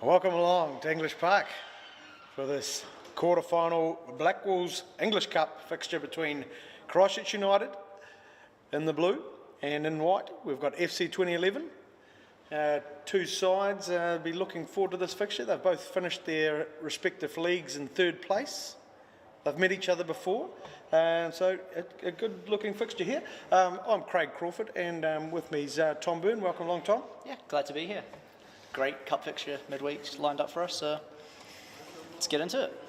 Welcome along to English Park for this quarter-final Blackwells English Cup fixture between Christchurch United in the blue and in white. We've got FC 2011. Two sides be looking forward to this fixture. They've both finished their respective leagues in third place. They've met each other before, so a good-looking fixture here. I'm Craig Crawford, and with me is Tom Byrne. Welcome along, Tom. Yeah, glad to be here. Great cup fixture midweek lined up for us, so let's get into it.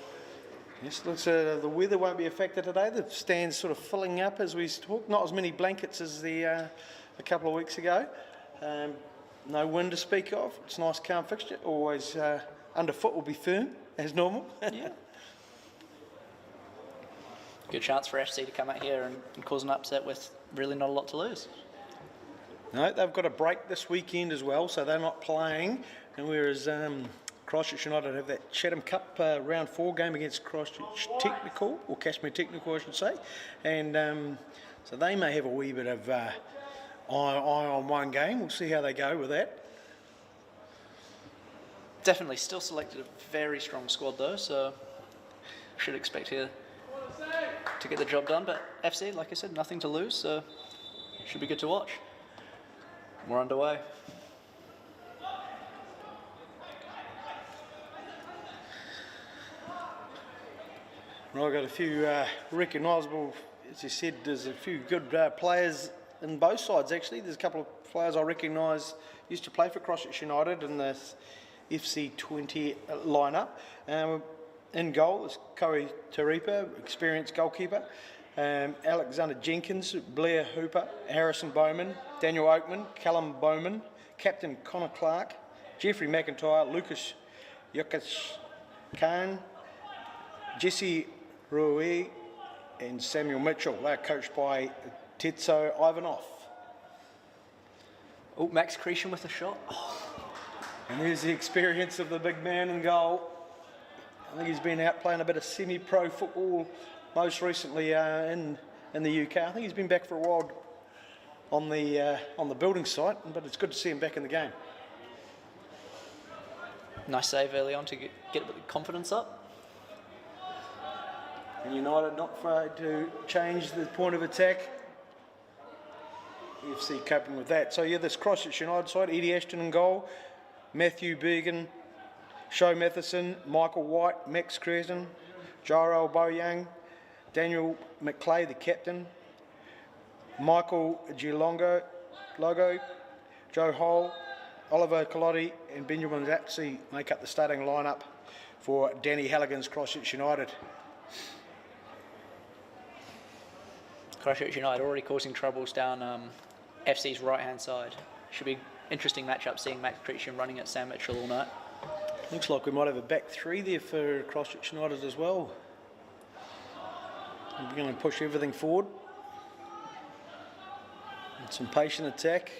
Yes, looks the weather won't be a factor today. The stand's sort of filling up as we talk. Not as many blankets as a couple of weeks ago. No wind to speak of. It's a nice calm fixture. Always underfoot will be firm as normal. Yeah. Good chance for FC to come out here and cause an upset with really not a lot to lose. No, they've got a break this weekend as well, so they're not playing. And whereas Christchurch United have that Chatham Cup round 4 game against Christchurch Technical, or Cashmere Technical, I should say. And so they may have a wee bit of eye on one game. We'll see how they go with that. Definitely still selected a very strong squad though, so should expect here to get the job done. But FC, like I said, nothing to lose, so should be good to watch. We're underway. Well, I've got a few recognisable, as you said, there's a few good players in both sides actually. There's a couple of players I recognise used to play for Christchurch United in the FC 20 lineup. In goal is Koei Tauripa, experienced goalkeeper. Alexander Jenkins, Blair Hooper, Harrison Bowman, Daniel Oakman, Callum Bowman, Captain Connor Clark, Jeffrey McIntyre, Lucas Yukish Khan, Jesse Rui and Samuel Mitchell. They're coached by Tetsuo Ivanov. Oh, Max Cretion with a shot. And there's the experience of the big man in goal. I think he's been out playing a bit of semi-pro football most recently in the UK. I think he's been back for a while on the building site, but it's good to see him back in the game. Nice save early on to get a bit of confidence up. And United not afraid to change the point of attack. FC coping with that. So yeah, this Christchurch United side, Eddie Ashton in goal, Matthew Bergen, Sho Matheson, Michael White, Max Cresden, Jarrell Boyoung, Daniel McClay, the captain, Michael Gilongo, Joe Hole, Oliver Colotti and Benjamin Zapsi make up the starting lineup for Danny Halligan's Christchurch United. Christchurch United already causing troubles down FC's right-hand side. Should be interesting matchup seeing Max Cretion running at Sam Mitchell all night. Looks like we might have a back three there for Christchurch United as well. We're going to push everything forward. And some patient attack.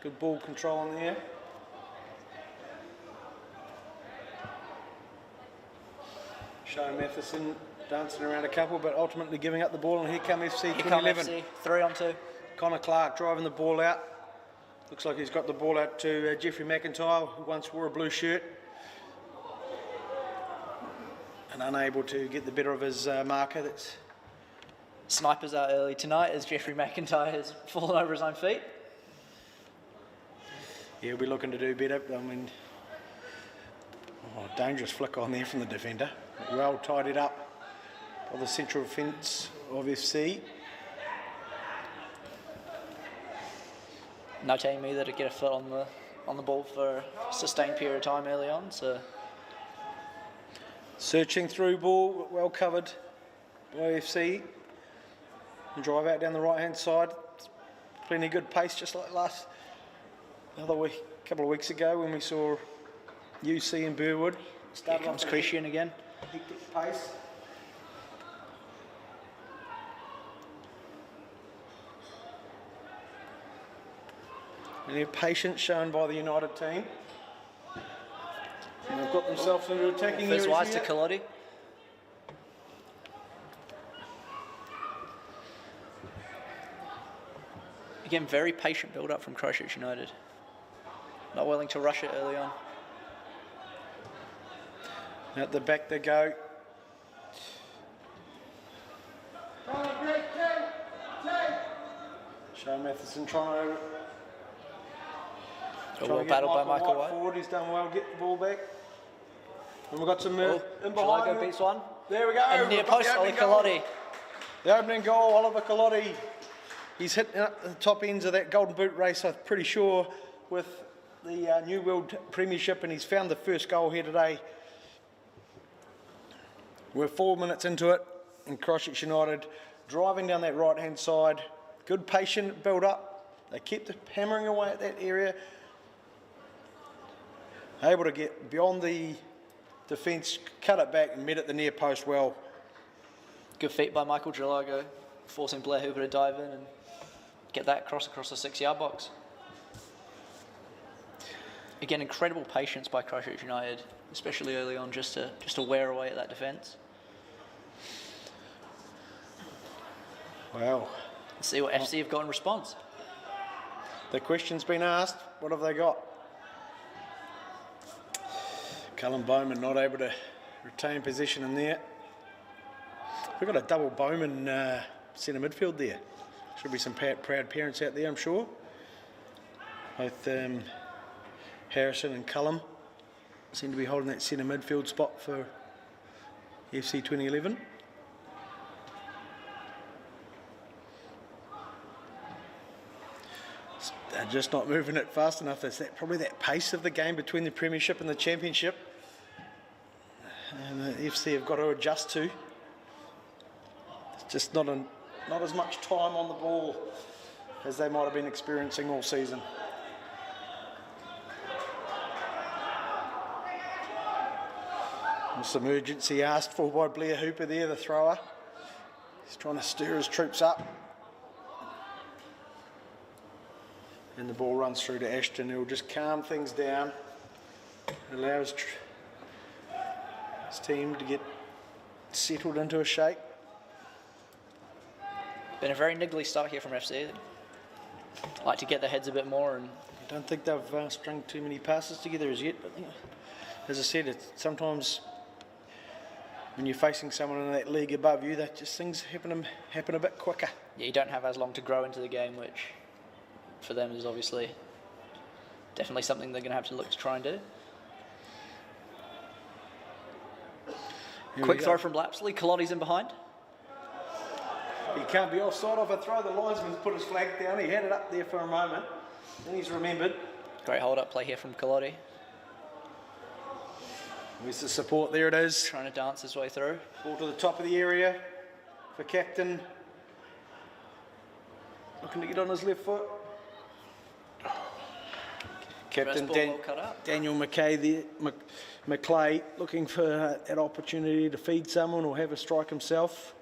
Good ball control in there. Sho Matheson dancing around a couple, but ultimately giving up the ball. And here come FC 2011. Here come FC, 3-on-2. Connor Clark driving the ball out. Looks like he's got the ball out to Jeffrey McIntyre, who once wore a blue shirt. And unable to get the better of his marker. That's Snipers out early tonight as Jeffrey McIntyre has fallen over his own feet. Yeah, we're looking to do better. I mean, dangerous flick on there from the defender. Well tidied up by the central fence of FC. No team either to get a foot on the ball for a sustained period of time early on. So searching through ball, well covered by FC. And drive out down the right hand side. Plenty of good pace, just like couple of weeks ago when we saw UC and Burwood. Here comes Christian again. Hectic pace. And their patience shown by the United team. And they've got themselves into attacking areas. First wise to Colotti. Again, very patient build-up from Christchurch United. Not willing to rush it early on. At the back they go. Shane Matheson trying to Well battled by Michael White. forward. He's done well. Get the ball back. And we've got some in behind. Chalago beats one. There we go. And near post, Ollie Culotti. The opening goal, Oliver Culotti. He's hitting up the top ends of that Golden Boot race, I'm pretty sure, with the New World Premiership, and he's found the first goal here today. We're 4 minutes into it, and Christchurch United driving down that right-hand side. Good patient build-up. They kept hammering away at that area. Able to get beyond the defence, cut it back and met at the near post well. Good feet by Michael Chalago, forcing Blair Hooper to dive in and get that cross across the 6-yard box. Again, incredible patience by Christchurch United, especially early on, just to wear away at that defence. Wow. Let's see what FC have got in response. The question's been asked. What have they got? Callum Bowman not able to retain possession in there. We've got a double Bowman centre midfield there. Should be some proud parents out there, I'm sure. Both Harrison and Cullum seem to be holding that centre midfield spot for FC 2011. They're just not moving it fast enough. It's probably that pace of the game between the Premiership and the Championship. And the FC have got to adjust to. It's just not as much time on the ball as they might have been experiencing all season. Some urgency asked for by Blair Hooper there, the thrower. He's trying to stir his troops up. And the ball runs through to Ashton, who will just calm things down. Allows his team to get settled into a shape. Been a very niggly start here from FC. Like to get their heads a bit more. And I don't think they've strung too many passes together as yet, but as I said, it's sometimes when you're facing someone in that league above you, that just things happen a bit quicker. yeah, you don't have as long to grow into the game, which for them is obviously definitely something they're going to have to look to try and do. Quick throw from Lapsley. Colotti's in behind. He can't be offside off a throw. The linesman's put his flag down. He had it up there for a moment. Then he's remembered. Great hold-up play here from Colotti. Where's the support? There it is. Trying to dance his way through. Ball to the top of the area for captain. Looking to get on his left foot. Captain Well cut up. Daniel McKay there, McClay looking for that opportunity to feed someone or have a strike himself.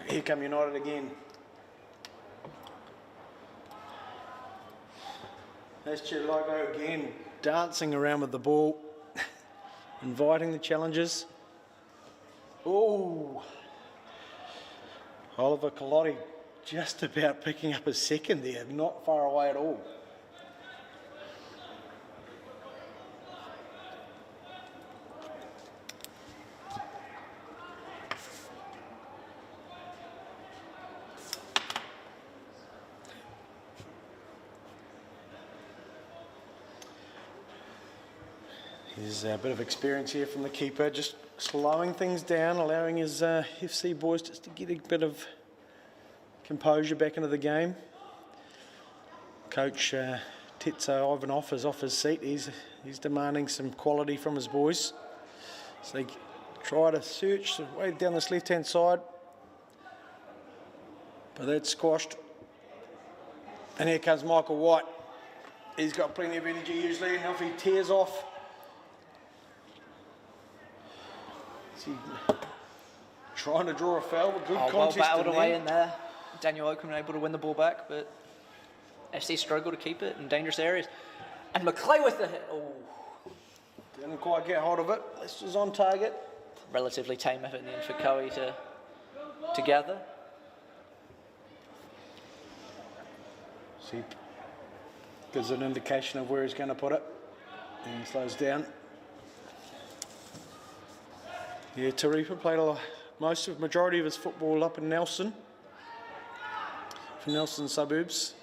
Here come United again. That's Chalago again, dancing around with the ball, inviting the challenges. Oh, Oliver Culotti just about picking up his second there, not far away at all. There's a bit of experience here from the keeper, just slowing things down, allowing his FC boys just to get a bit of composure back into the game. Coach Tetso Ivanov is off his seat. He's demanding some quality from his boys. So they try to search way down this left-hand side, but that's squashed. And here comes Michael White. He's got plenty of energy usually, and off he tears off. Trying to draw a foul, but good contest well battled in away there. in there. Daniel Oakman able to win the ball back, but FC struggle to keep it in dangerous areas. And McClay with the hit. Oh, Didn't quite get hold of it. This was on target. relatively tame effort in the end for Coe to gather. See, gives an indication of where he's going to put it. And he slows down. Yeah, Tarifa played majority of his football up in Nelson, for Nelson suburbs.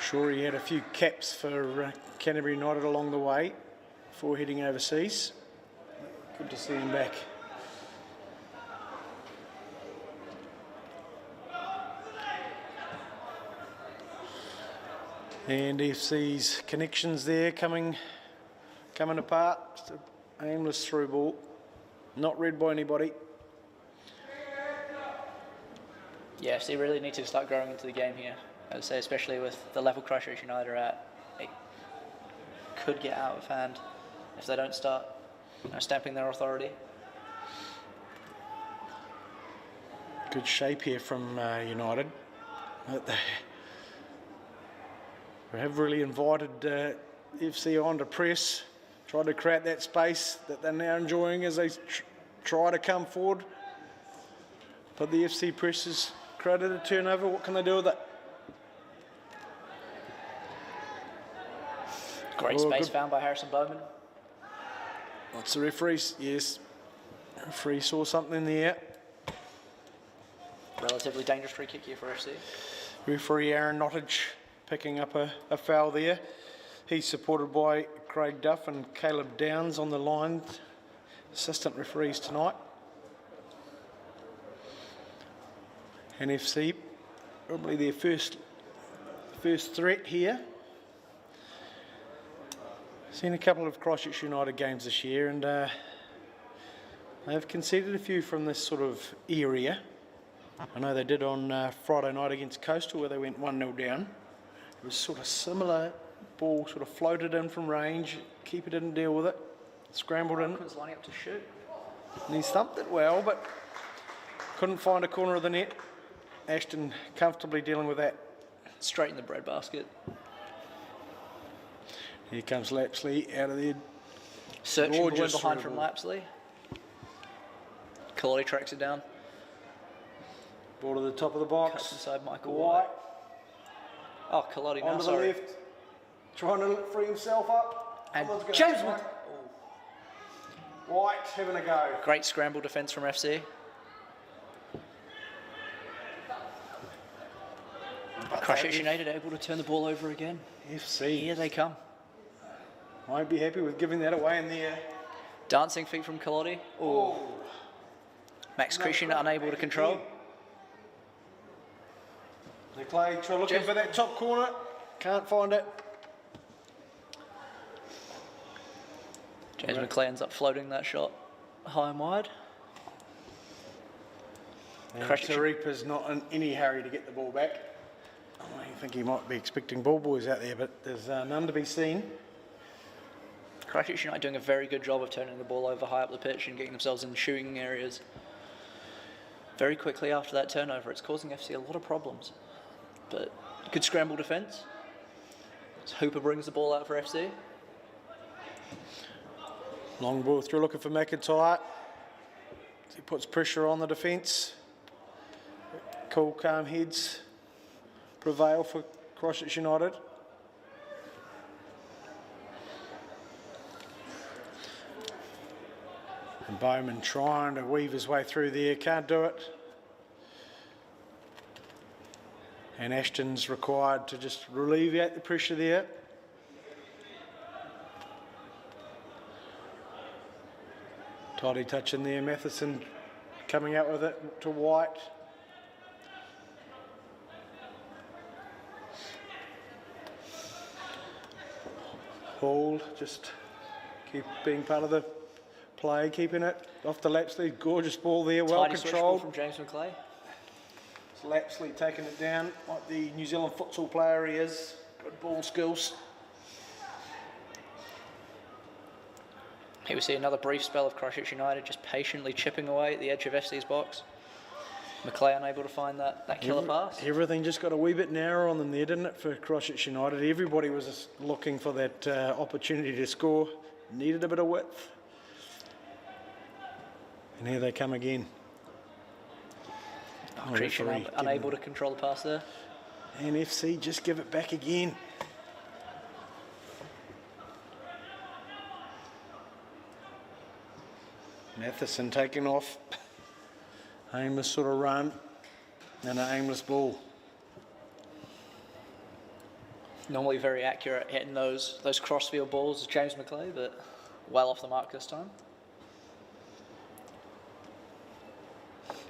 Sure, he had a few caps for Canterbury United along the way before heading overseas. Good to see him back. And FC's connections there coming apart. Just an aimless through ball, not read by anybody. Yeah, so you really need to start growing into the game here. I would say, especially with the level Christchurch United are at, it could get out of hand if they don't start stamping their authority. Good shape here from United. They have really invited FC on to press, tried to create that space that they're now enjoying as they try to come forward. But the FC press has created a turnover. What can they do with it? Great space found by Harrison Bowman. What's the referees? Yes. The referee saw something there. Relatively dangerous free kick here for FC. Referee Aaron Nottage picking up a foul there. He's supported by Craig Duff and Caleb Downs on the line, assistant referees tonight. And FC, probably their first threat here. Seen a couple of Christchurch United games this year, and they've conceded a few from this sort of area. I know they did on Friday night against Coastal, where they went 1-0 down. It was sort of similar. Ball sort of floated in from range. Keeper didn't deal with it. Scrambled in. Was lining up to shoot. And he thumped it well, but couldn't find a corner of the net. Ashton comfortably dealing with that. Straight in the breadbasket. Here comes Lapsley out of there. Searching the win behind from Lapsley. Kalori tracks it down. Ball to the top of the box. Cuts inside Michael White. Oh, Kalori now, Onto sorry. the left. Trying to free himself up. And James White having a go. Great scramble defence from FC. Christchurch United able to turn the ball over again. FC. Here they come. Won't be happy with giving that away in there. Dancing feet from Kalori. Oh. Max Christian unable to control. Clay looking for that top corner. Can't find it. James McClay ends up floating that shot high and wide. Taripa's not in any hurry to get the ball back. I think he might be expecting ball boys out there, but there's none to be seen. Christchurch United doing a very good job of turning the ball over high up the pitch and getting themselves in shooting areas. Very quickly after that turnover, it's causing FC a lot of problems. But good scramble defence. Hooper brings the ball out for FC. Long ball through, looking for McIntyre. He puts pressure on the defence. Cool, calm heads prevail for Christchurch United. And Bowman trying to weave his way through there, can't do it. And Ashton's required to just alleviate the pressure there. Tidy touch in there, Matheson coming out with it to White. Hall just keep being part of the play, keeping it off the Lapsley. Gorgeous ball there, well Tidy controlled. From James McClay. Lapsley taking it down like the New Zealand futsal player he is. Good ball skills. Here we see another brief spell of Christchurch United just patiently chipping away at the edge of FC's box. McClay unable to find that killer pass. Everything just got a wee bit narrow on them there, didn't it, for Christchurch United? Everybody was just looking for that opportunity to score. Needed a bit of width. And here they come again. Christian unable to control the pass there. And FC just give it back again. Matheson taking off. Aimless sort of run and an aimless ball. Normally very accurate hitting those crossfield balls, James McClay, but well off the mark this time.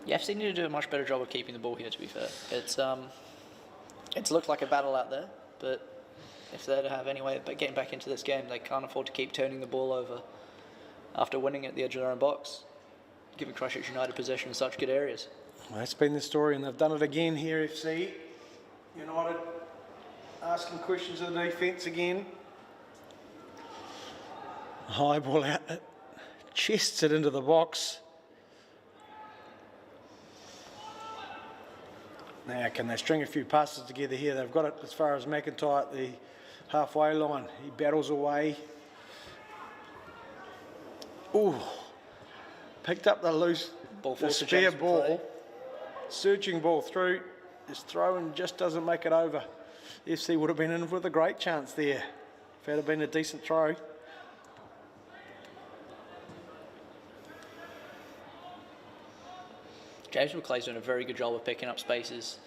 Yeah, FC need to do a much better job of keeping the ball here, to be fair. It's looked like a battle out there, but if they're to have any way of getting back into this game, they can't afford to keep turning the ball over after winning at the edge of their own box, giving Christchurch United possession in such good areas. Well, that's been the story, and they've done it again here, FC. United asking questions of the defence again. High ball out, chests it into the box. Now, can they string a few passes together here? They've got it as far as McIntyre at the halfway line. He battles away. Ooh, picked up the loose, the spare ball. Searching ball through. His throw-in just doesn't make it over. FC would have been in with a great chance there if it had been a decent throw. James McClay's doing a very good job of picking up spaces.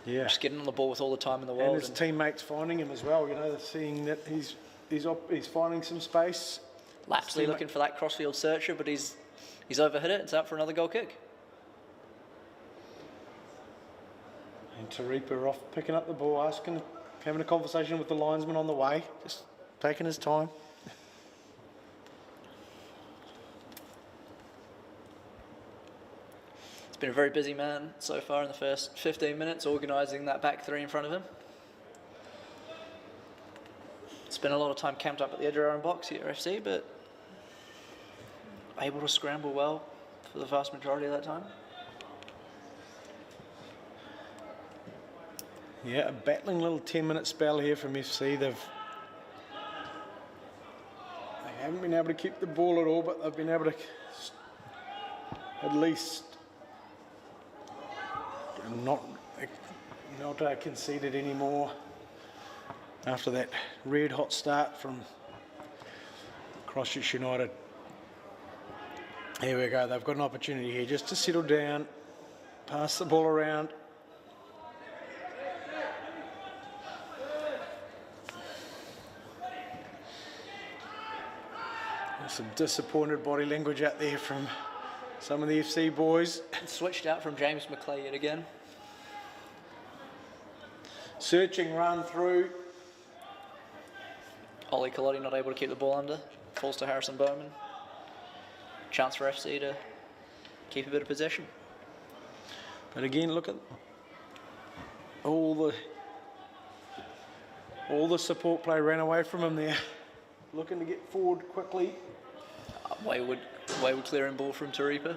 Yeah. Just getting on the ball with all the time in the world. And his teammates finding him as well, you know, they're seeing that he's finding some space. Lapsley looking for that crossfield searcher, but he's overhit it. It's out for another goal kick. And Tarepa off picking up the ball, having a conversation with the linesman on the way, just taking his time. It's been a very busy man so far in the first 15 minutes, organising that back three in front of him. Spent a lot of time camped up at the edge of our own box here at FC, but able to scramble well for the vast majority of that time. Yeah, a battling little 10-minute spell here from FC. They haven't been able to keep the ball at all, but they've been able to at least not conceded anymore after that red hot start from Christchurch United. Here we go, they've got an opportunity here just to settle down, pass the ball around. There's some disappointed body language out there from some of the FC boys. Switched out from James McClay yet again. Searching run through. Ollie Colotti not able to keep the ball under. Falls to Harrison Bowman. Chance for FC to keep a bit of possession. But again, look at all the support play ran away from him there. Looking to get forward quickly. Wayward clearing ball from Tarepa.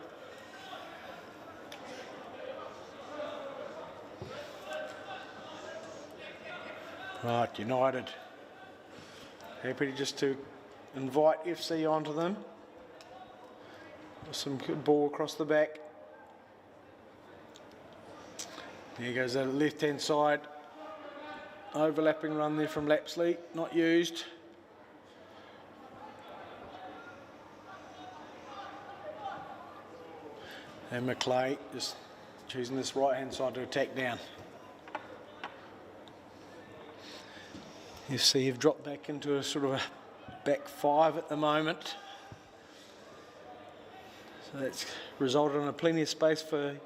Right, United. Happy just to invite FC onto them. Some good ball across the back. There goes the left-hand side. Overlapping run there from Lapsley, not used. And McClay just choosing this right-hand side to attack down. You see you've dropped back into a sort of a back five at the moment. So that's resulted in plenty of space for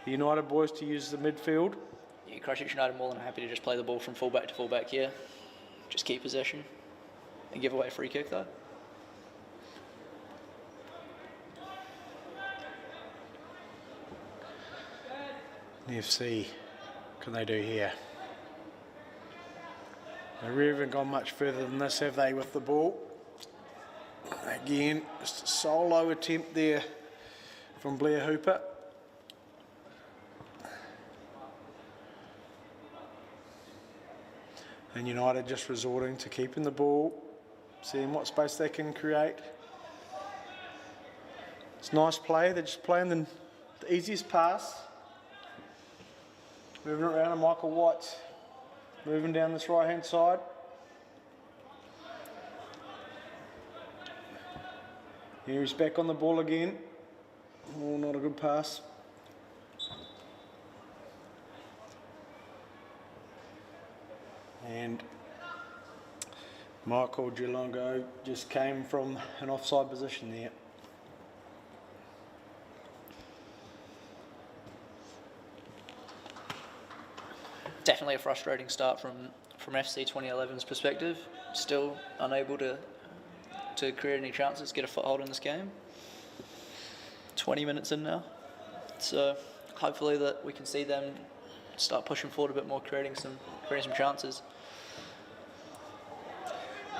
the United boys to use the midfield. Yeah, Christchurch United more than happy to just play the ball from fullback to fullback here. Just keep possession and give away a free kick though. The FC, what can they do here? They really haven't gone much further than this, have they, with the ball? Again, just a solo attempt there from Blair Hooper. And United just resorting to keeping the ball, seeing what space they can create. It's nice play, they're just playing the easiest pass. Moving around, and Michael White's moving down this right-hand side. Here he's back on the ball again. Oh, not a good pass. And Michael Gelongo just came from an offside position there. Definitely a frustrating start from FC 2011's perspective. Still unable to create any chances, get a foothold in this game. 20 minutes in now. So hopefully that we can see them start pushing forward a bit more, creating some chances.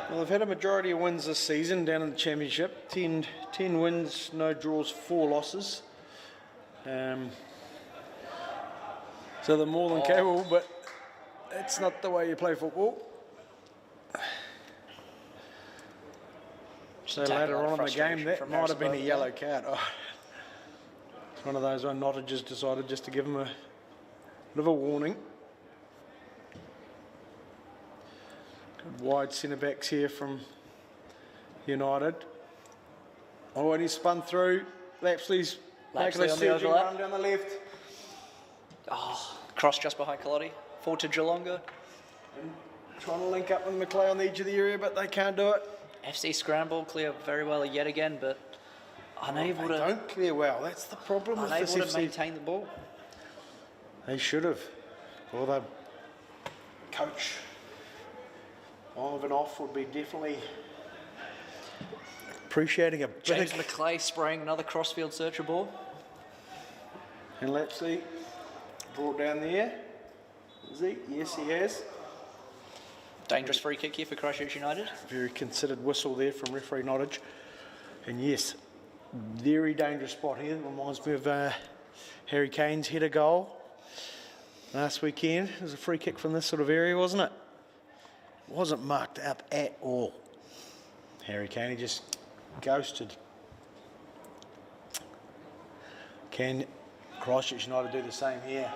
Well, they've had a majority of wins this season down in the Championship. 10 wins, no draws, 4 losses. So they're more than capable, but that's not the way you play football. So later on in the game, that might have been a yellow card. Oh. It's one of those where Nottage just decided just to give him a bit of a warning. Good wide centre backs here from United. Oh, and he's spun through. Lapsley's making a surging run down the left. Oh, cross just behind Calotti. Forward to Gelonga. And trying to link up with McLeay on the edge of the area, but they can't do it. FC scramble, clear very well yet again, but unable to. Don't clear well. That's the problem with this FC. Unable to maintain the ball. They should have. Well, the coach on and off would be definitely appreciating a bit. James McLeay spraying another crossfield searcher ball. And Lapsley brought down there. Is he? Yes, he has. Dangerous free kick here for Christchurch United. Very considered whistle there from referee Nottage. And yes, very dangerous spot here. Reminds me of Harry Kane's header goal last weekend. It was a free kick from this sort of area, wasn't it? Wasn't marked up at all. Harry Kane, he just ghosted. Can Christchurch United do the same here?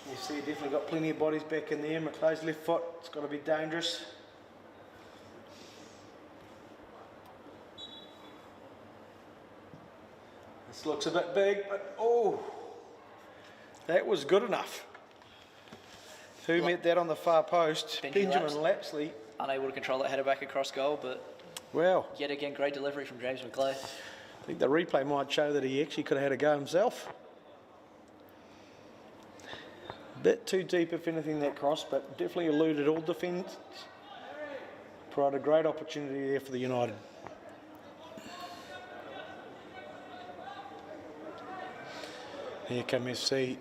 You see, definitely got plenty of bodies back in there. McLeay's left foot, it's got to be dangerous. This looks a bit big, but oh, that was good enough. Who met that on the far post? Benjamin Lapsley. Unable to control that header back across goal, but well, yet again, great delivery from James McLeay. I think the replay might show that he actually could have had a go himself. Bit too deep, if anything, that cross, but definitely eluded all defence. Provided a great opportunity there for the United. Here come FC.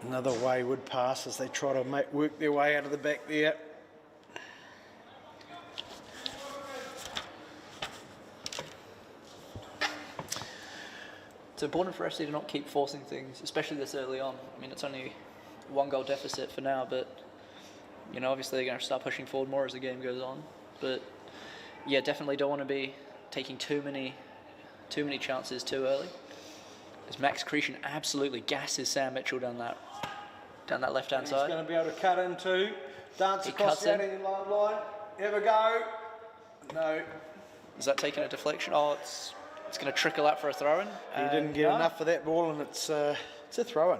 Another wayward pass as they try to work their way out of the back there. It's important for FC to not keep forcing things, especially this early on. I mean, it's only 1 goal deficit for now, but you know, obviously they're going to start pushing forward more as the game goes on. But yeah, definitely don't want to be taking too many chances too early. As Max Cretion absolutely gasses Sam Mitchell down that left-hand side. He's going to be able to cut into, dance across the 18-yard line. Have a go. No. Is that taking a deflection? Oh, it's going to trickle out for a throw-in. He didn't get enough for that ball, and it's a throw-in.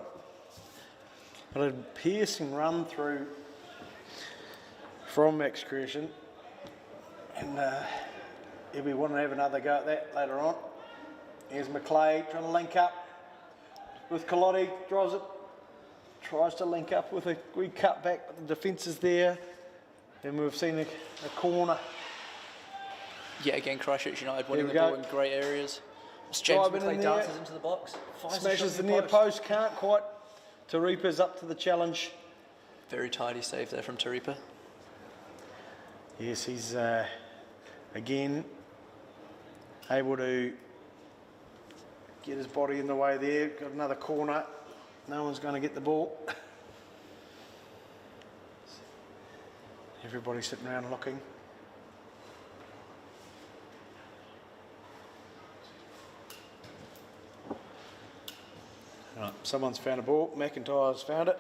But a piercing run through from Max Cretion, and he'll be wanting to have another go at that later on. Here's McLeay trying to link up with Calotti, tries to link up with a wee cut back, but the defence is there, and we've seen a corner. Yeah, again, Christchurch United winning the ball in great areas. As James McLeay dances into the box, smashes the near post, can't quite. Taripa's up to the challenge. Very tidy save there from Taripa. Yes, he's again able to get his body in the way there. Got another corner. No one's going to get the ball. Everybody's sitting around looking. Right, someone's found a ball. McIntyre's found it.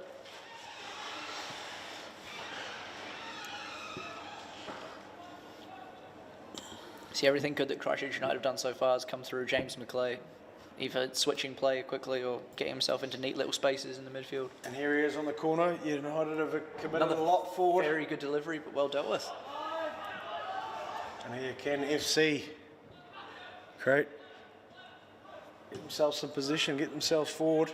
See, everything good that Christchurch United have done so far has come through James McClay, either switching play quickly or getting himself into neat little spaces in the midfield. And here he is on the corner. United have committed a lot forward. Very good delivery, but well dealt with. And here can FC create, get themselves in position, get themselves forward.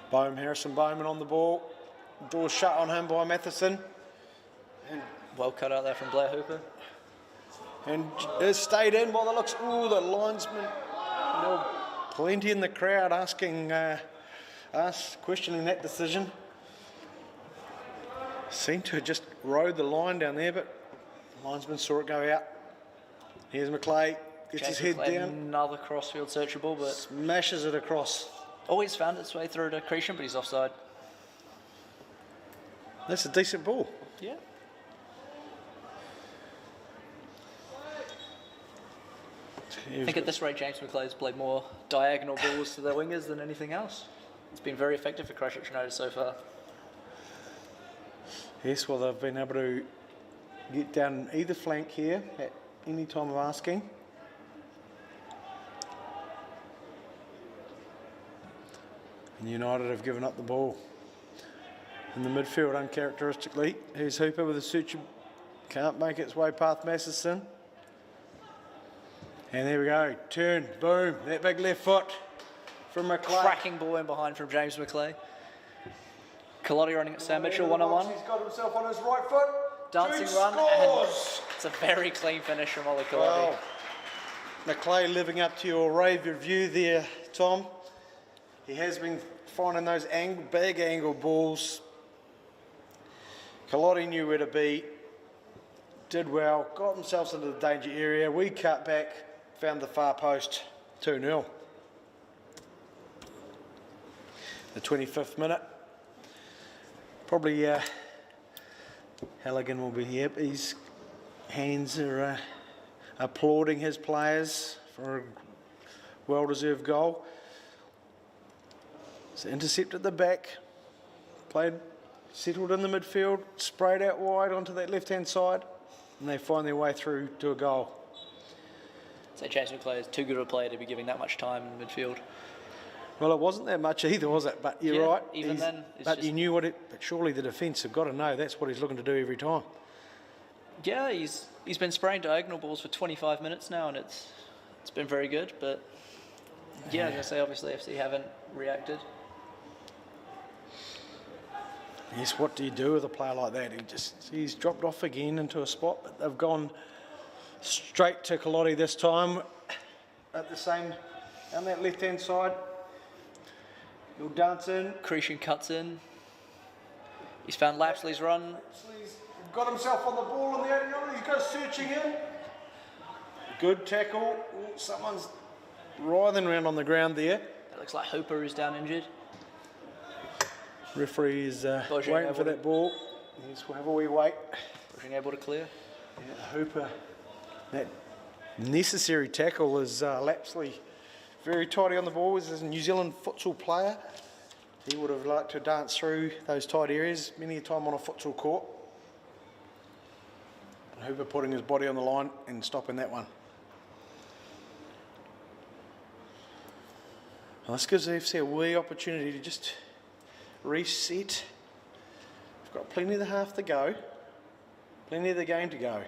Harrison Bowman on the ball. Doors shut on him by Matheson. And well cut out there from Blair Hooper. And it stayed in by the looks. Ooh, the linesman. Plenty in the crowd asking questioning that decision. Seemed to have just rode the line down there, but the linesman saw it go out. Here's McClay, gets his head down. Another crossfield searchable, but smashes it across. Always found its way through to Christian, but he's offside. That's a decent ball. Yeah. I think at this rate, James McClay's played more diagonal balls to their wingers than anything else. It's been very effective for Christchurch United so far. Yes, well, they've been able to get down either flank here at any time of asking. And United have given up the ball. In the midfield, uncharacteristically, here's Hooper with a search. Can't make its way past Masterson. And there we go. Turn, boom, that big left foot from McClay. Cracking ball in behind from James McClay. Culotti running at Sam Mitchell, 1-on-1. He's got himself on his right foot. Dancing run. And it's a very clean finish from Ollie Culotti. Well, McClay living up to your rave review there, Tom. He has been finding those big angle balls. Culotti knew where to be. Did well. Got themselves into the danger area. We cut back. Found the far post. 2-0. The 25th minute. Probably Halligan will be here. His hands are applauding his players for a well-deserved goal. It's intercepted at the back. Played, settled in the midfield. Sprayed out wide onto that left-hand side. And they find their way through to a goal. So James McClay is too good a player to be giving that much time in midfield. Well, it wasn't that much either, was it? But you're right. Even then, but you knew what it. But surely the defence have got to know that's what he's looking to do every time. Yeah, he's been spraying diagonal balls for 25 minutes now, and it's been very good. But yeah, as I say, obviously FC haven't reacted. Yes, what do you do with a player like that? He's dropped off again into a spot, but they've gone straight to Culotti this time at the same on that left-hand side. He'll dance in. Christian cuts in. He's found Lapsley's run. Lapsley's got himself on the ball in the opening. He goes searching in. Good tackle. Ooh, someone's writhing around on the ground there. It looks like Hooper is down injured. Referee is waiting for that ball. Yes, we'll have a wee wait. Pushing able to clear. Yeah, Hooper. That necessary tackle is Lapsley. Very tidy on the ball. As a New Zealand futsal player, he would have liked to dance through those tight areas many a time on a futsal court. And Hooper putting his body on the line and stopping that one. Well, this gives the FC a wee opportunity to just reset. We've got plenty of the half to go, plenty of the game to go.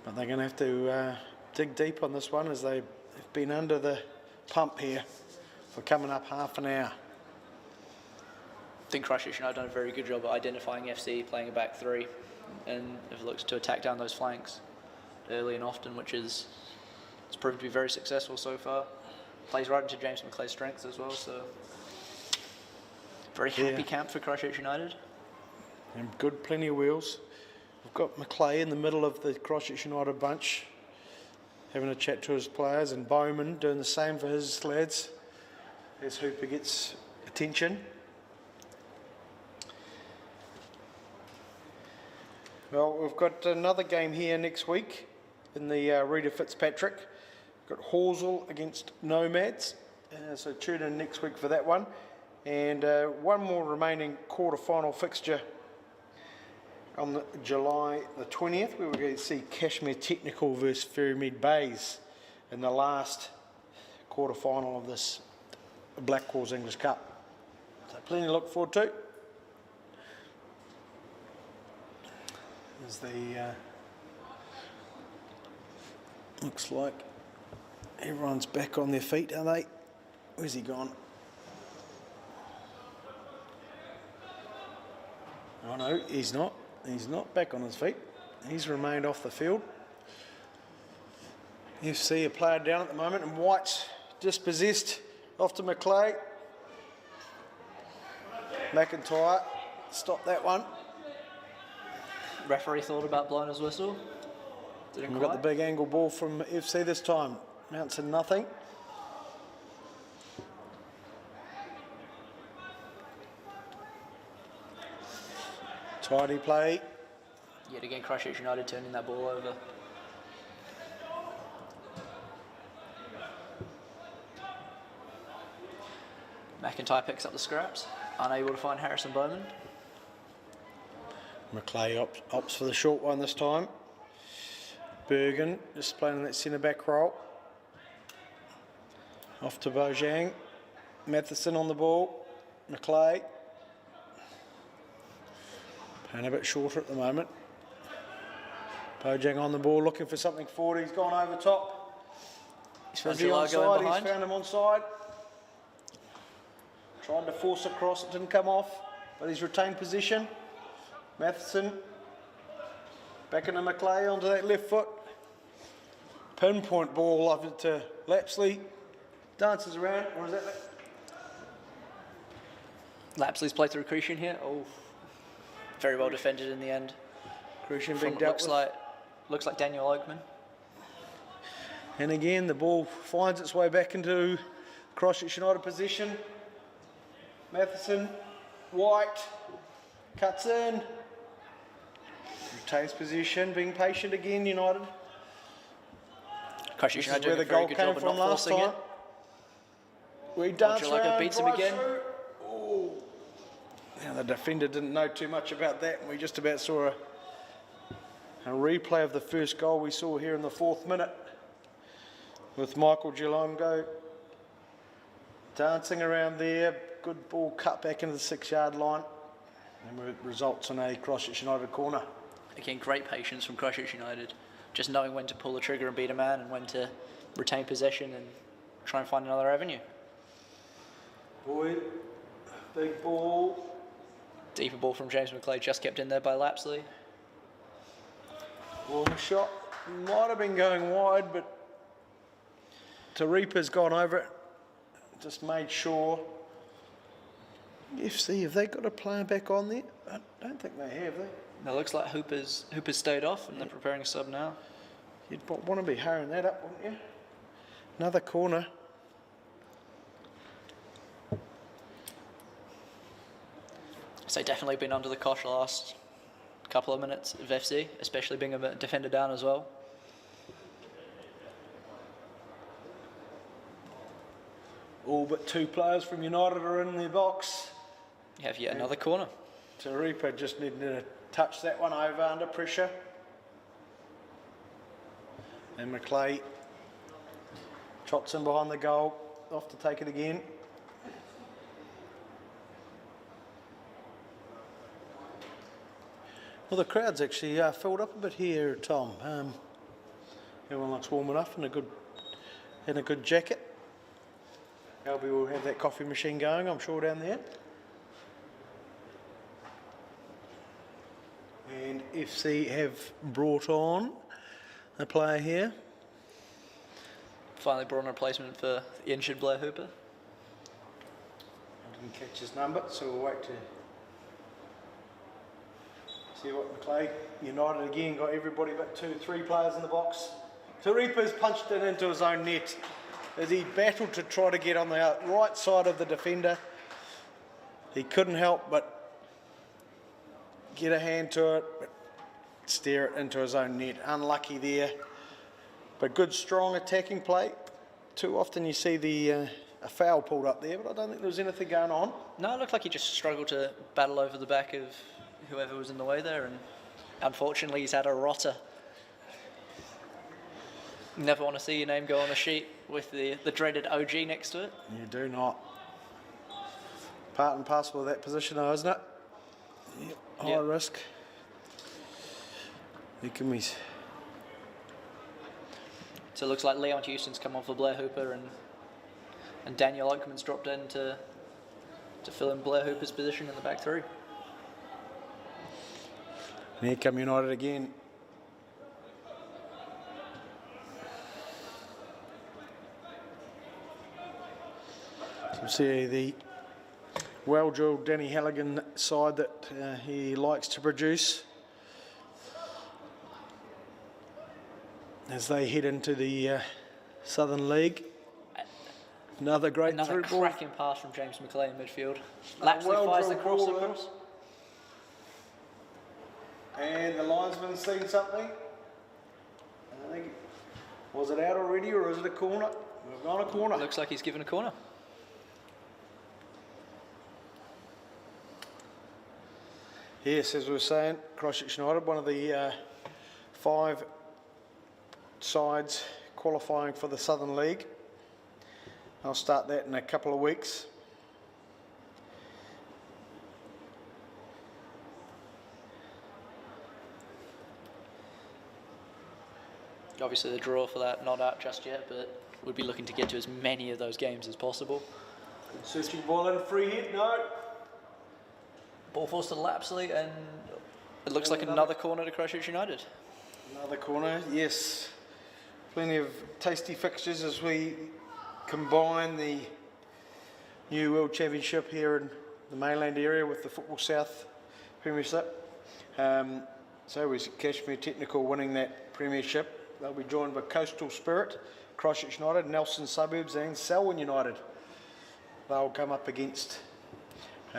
But they're going to have to dig deep on this one as they've been under the pump here for coming up half an hour. I think Christchurch United have done a very good job at identifying FC, playing a back three, and have looked to attack down those flanks early and often, which is it's proved to be very successful so far. Plays right into James McClay's strengths as well, so very happy camp for Christchurch United. And good, plenty of wheels. We've got McClay in the middle of the Christchurch United bunch, having a chat to his players, and Bowman doing the same for his lads as Hooper gets attention. Well, we've got another game here next week in the Reta Fitzpatrick. We've got Horsell against Nomads, so tune in next week for that one. And one more remaining quarter-final fixture on July the 20th, we were going to see Cashmere Technical versus Ferrymead Bays in the last quarter-final of this Blackwells English Cup. So plenty to look forward to. As the looks like everyone's back on their feet, are they? Where's he gone? Oh no, he's not. He's not back on his feet. He's remained off the field. You see a player down at the moment, and White's dispossessed off to McClay. McIntyre, stop that one. Referee thought about blowing his whistle. Didn't We've quite. got the big angle ball from FC this time. Mountain nothing. Tidy play. Yet again, Christchurch United turning that ball over. McIntyre picks up the scraps, unable to find Harrison Bowman. McClay opts for the short one this time. Bergen just playing in that centre back role. Off to Bojang. Matheson on the ball. McClay. Playing a bit shorter at the moment. Bojang on the ball looking for something forward. He's gone over top. He's found Is he July onside? going He's behind. found him onside. Tried to force across, it didn't come off, but he's retained position. Matheson back into McClay onto that left foot. Pinpoint ball over to Lapsley. Dances around. Or is that? Lapsley's played through Christian here. Oh, very well defended in the end. Crucian From being it dealt with. looks like Daniel Oakman. And again, the ball finds its way back into Christchurch United position. Matheson, White, cuts in. Retains position, being patient again, United. Christchurch This is United where doing the a very goal good came job of from not last forcing time. it. We dance Angelica around, beats him drive again. through. Oh. Now the defender didn't know too much about that, and we just about saw a replay of the first goal we saw here in the 4th minute with Michael Gelongo dancing around there. Good ball cut back into the 6-yard line, and it results in a Christchurch United corner. Again, great patience from Christchurch United. Just knowing when to pull the trigger and beat a man and when to retain possession and try and find another avenue. Boyd, big ball. Deeper ball from James McClay, just kept in there by Lapsley. Long shot. Might have been going wide, but Tarepa's gone over it. Just made sure. FC, have they got a player back on there? I don't think they have, they? It looks like Hooper's stayed off and they're preparing a sub now. You'd want to be hurrying that up, wouldn't you? Another corner. So definitely been under the cosh last couple of minutes of FC, especially being a defender down as well. All but 2 players from United are in their box. You have yet another corner. Tarepa just needed to touch that one over under pressure. And McClay trots in behind the goal, off to take it again. Well, the crowd's actually filled up a bit here, Tom. Everyone looks warm enough and in a good jacket. Albie will have that coffee machine going, I'm sure, down there. And FC have brought on a player here. Finally brought on a replacement for the injured Blair Hooper. I didn't catch his number, so we'll wait to see what McClay. United again got everybody but 2-3 players in the box. Tarepa's punched it into his own net as he battled to try to get on the right side of the defender. He couldn't help but get a hand to it, but steer it into his own net. Unlucky there, but good strong attacking play. Too often you see a foul pulled up there, but I don't think there was anything going on. No, it looked like he just struggled to battle over the back of whoever was in the way there and Unfortunately, he's had a rotter. Never want to see your name go on the sheet with the dreaded OG next to it. You do not. Part and parcel of that position, though, isn't it? Yep. High risk. Here can we... So it looks like Leon Houston's come off for Blair Hooper, and Daniel Oakman's dropped in to fill in Blair Hooper's position in the back three. And here come United again. You see the well-drilled Danny Halligan side that he likes to produce as they head into the Southern League. Another Another through cracking pass from James McLean in midfield. Lapsley fires the cross across. And the linesman's seen something. I think, was it out already or is it a corner? We've gone a corner. Looks like he's given a corner. Yes, as we were saying, Christchurch United, one of the 5 sides qualifying for the Southern League. I'll start that in a couple of weeks. Obviously the draw for that not out just yet, but we'd be looking to get to as many of those games as possible. Searching ball in, free hit, no. Ball forced to Lapsley, and it looks like another corner to Christchurch United. Another corner, yes. Plenty of tasty fixtures as we combine the new World Championship here in the mainland area with the Football South Premiership. So was Kashmir Technical winning that Premiership. They'll be joined by Coastal Spirit, Christchurch United, Nelson Suburbs and Selwyn United. They'll come up against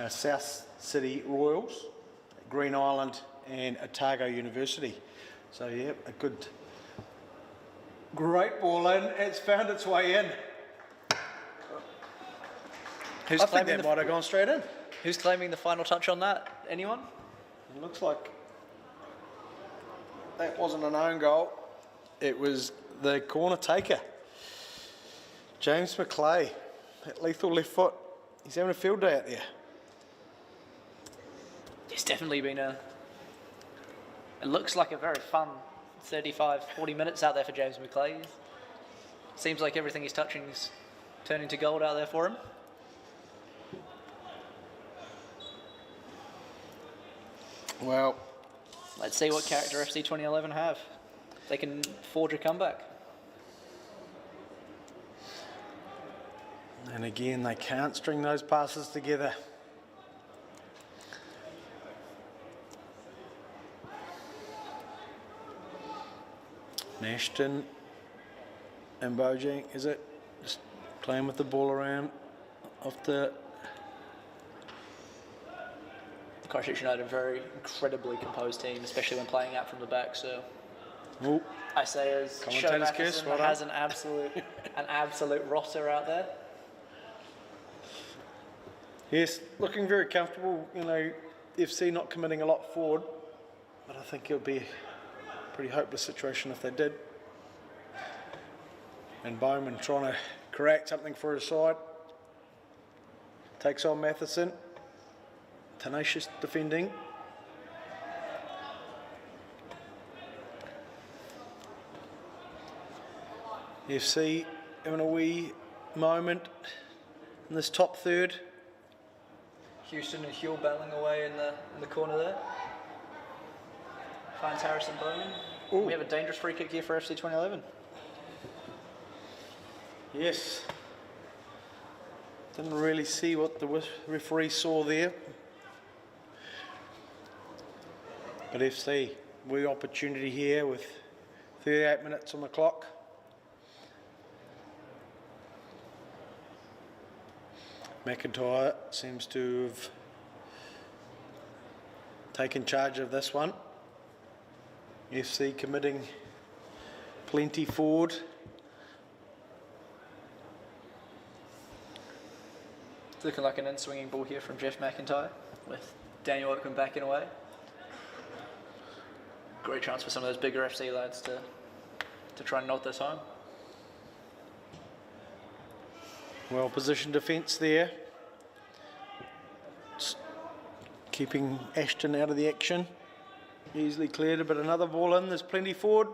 South City Royals, Green Island and Otago University. So yeah, a great ball in. It's found its way in. Who's I think that might have gone straight in. Who's claiming the final touch on that? Anyone? It looks like that wasn't an own goal. It was the corner taker, James McClay, that lethal left foot. He's having a field day out there. It's definitely been it looks like a very fun 35, 40 minutes out there for James McClay. Seems like everything he's touching is turning to gold out there for him. Well, let's see what character FC 2011 have. They can forge a comeback. and again they can't string those passes together. Nashton and Bojang, is it? Just playing with the ball around off the... Christchurch United are a very incredibly composed team, especially when playing out from the back. So Ooh. I say as Joe Commentator's kiss, Matheson well has an absolute roster out there. Yes, looking very comfortable. You know, FC not committing a lot forward, but I think it would be a pretty hopeless situation if they did. And Bowman trying to create something for his side. Takes on Matheson. Tenacious defending. FC having a wee moment in this top third. Houston and Huell battling away in the corner there. Finds Harrison Bowman. Ooh. We have a dangerous free kick here for FC 2011. Yes. Didn't really see what the referee saw there. But FC, wee opportunity here with 38 minutes on the clock. McIntyre seems to have taken charge of this one. FC committing plenty forward. It's looking like an in-swinging ball here from Jeff McIntyre with Daniel Oakman backing away. Great chance for some of those bigger FC lads to try and knock this home. Well positioned defence there. Just keeping Ashton out of the action. Easily cleared, but another ball in. There's plenty forward.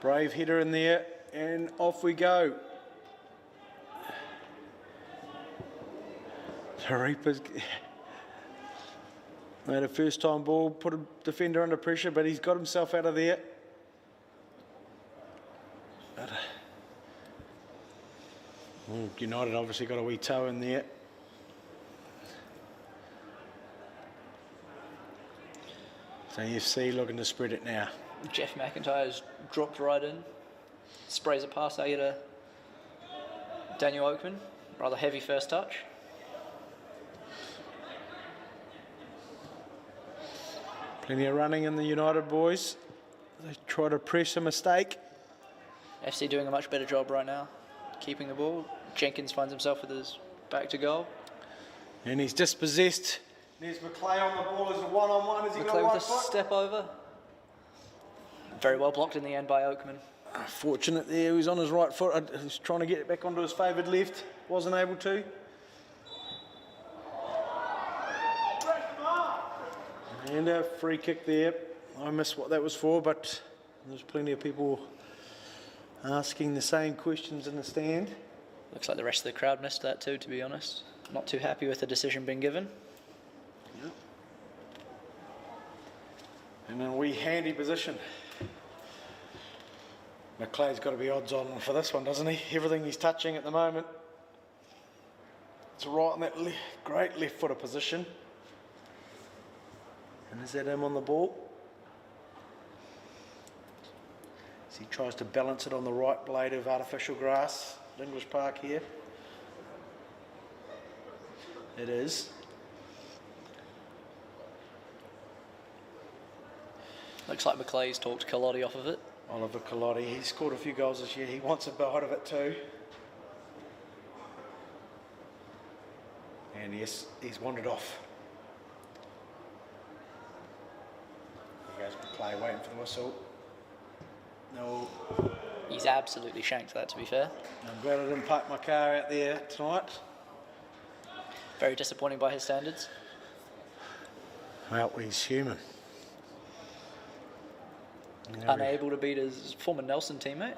Brave header in there, and off we go. Repa's made a first time ball, put a defender under pressure, but he's got himself out of there. But, United obviously got a wee toe in there. So FC looking to spread it now. Jeff McIntyre's dropped right in, sprays it past Ada. Daniel Oakman, rather heavy first touch. Plenty of running in the United boys. They try to press a mistake. FC doing a much better job right now, keeping the ball. Jenkins finds himself with his back to goal. And he's dispossessed. There's McClay on the ball as a one-on-one. Has he got McClay right with a foot? step over. Very well blocked in the end by Oakman. Fortunate there, he was on his right foot. He was trying to get it back onto his favoured left. Wasn't able to. And a free kick there. I missed what that was for, but there's plenty of people asking the same questions in the stand. Looks like the rest of the crowd missed that too, to be honest. Not too happy with the decision being given. Yep. And in a wee handy position. McClay's got to be odds on for this one, doesn't he? Everything he's touching at the moment. It's right in that great left footer position. And is that him on the ball? As he tries to balance it on the right blade of artificial grass, English Park here. It is. Looks like McClay's talked Culotti off of it. Oliver Culotti, he's scored a few goals this year. He wants a bite of it too. And yes, he's wandered off. There goes McClay waiting for the whistle. No. He's absolutely shanked that, to be fair. I'm glad I didn't park my car out there tonight. Very disappointing by his standards. Well, he's human. Unable to beat his former Nelson teammate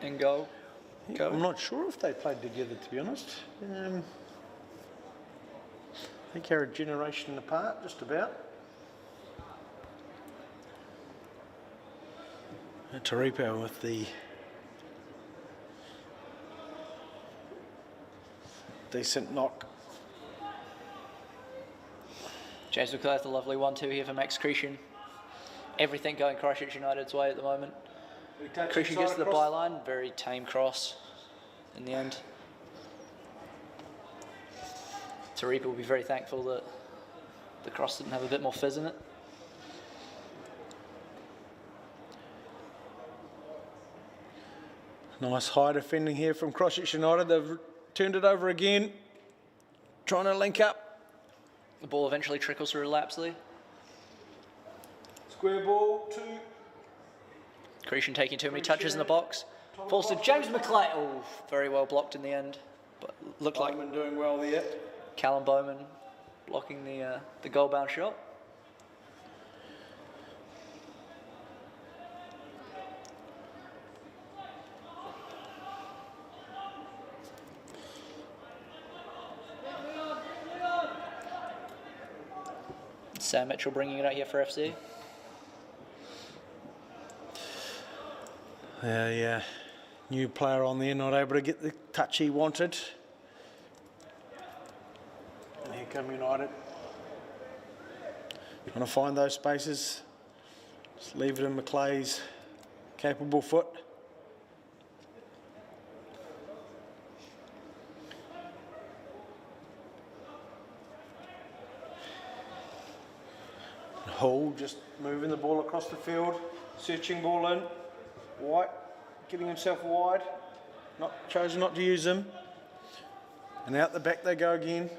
in goal. Yeah, I'm not sure if they played together, to be honest. I think they're a generation apart, just about. Taripo with the decent knock. James McClay with a lovely 1-2 here for Max Christian. Everything going Christchurch United's way at the moment. Christian gets to the byline, very tame cross in the end. Taripa will be very thankful that the cross didn't have a bit more fizz in it. Nice high defending here from Christchurch United. They've turned it over again, trying to link up. The ball eventually trickles through Lapsley. Square ball, 2. Christian taking too many touches in the box. Falls to James McClay. Oh, very well blocked in the end. But looked like Bowman doing well there. Callum Bowman blocking the goal-bound shot. Sam Mitchell bringing it out here for FC. Yeah, new player on there, not able to get the touch he wanted. And here come United. Trying to find those spaces. Just leave it in McClay's capable foot. Hall just moving the ball across the field, searching ball in. White getting himself wide, chosen not to use him. And out the back they go again.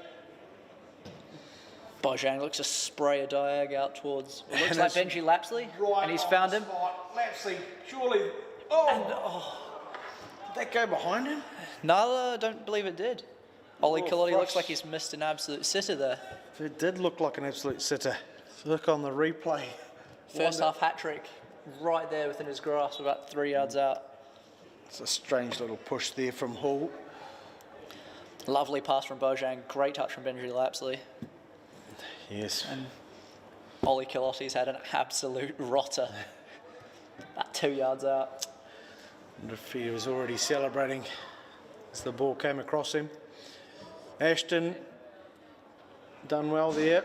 Bojang looks to spray a diag out towards, it looks And like it's Benji Lapsley, Right and he's on found the him. spot. Lapsley, surely. Did that go behind him? No, I don't believe it did. Ollie Oh, Kalotti looks frost. like he's missed an absolute sitter there. It did look like an absolute sitter. Look on the replay. First half hat trick, right there within his grasp, about 3 yards out. It's a strange little push there from Hall. Lovely pass from Bojang, great touch from Benji Lapsley. Yes. And Ollie Kalotti's had an absolute rotter. About 2 yards out. And if he was already celebrating as the ball came across him. Ashton done well there.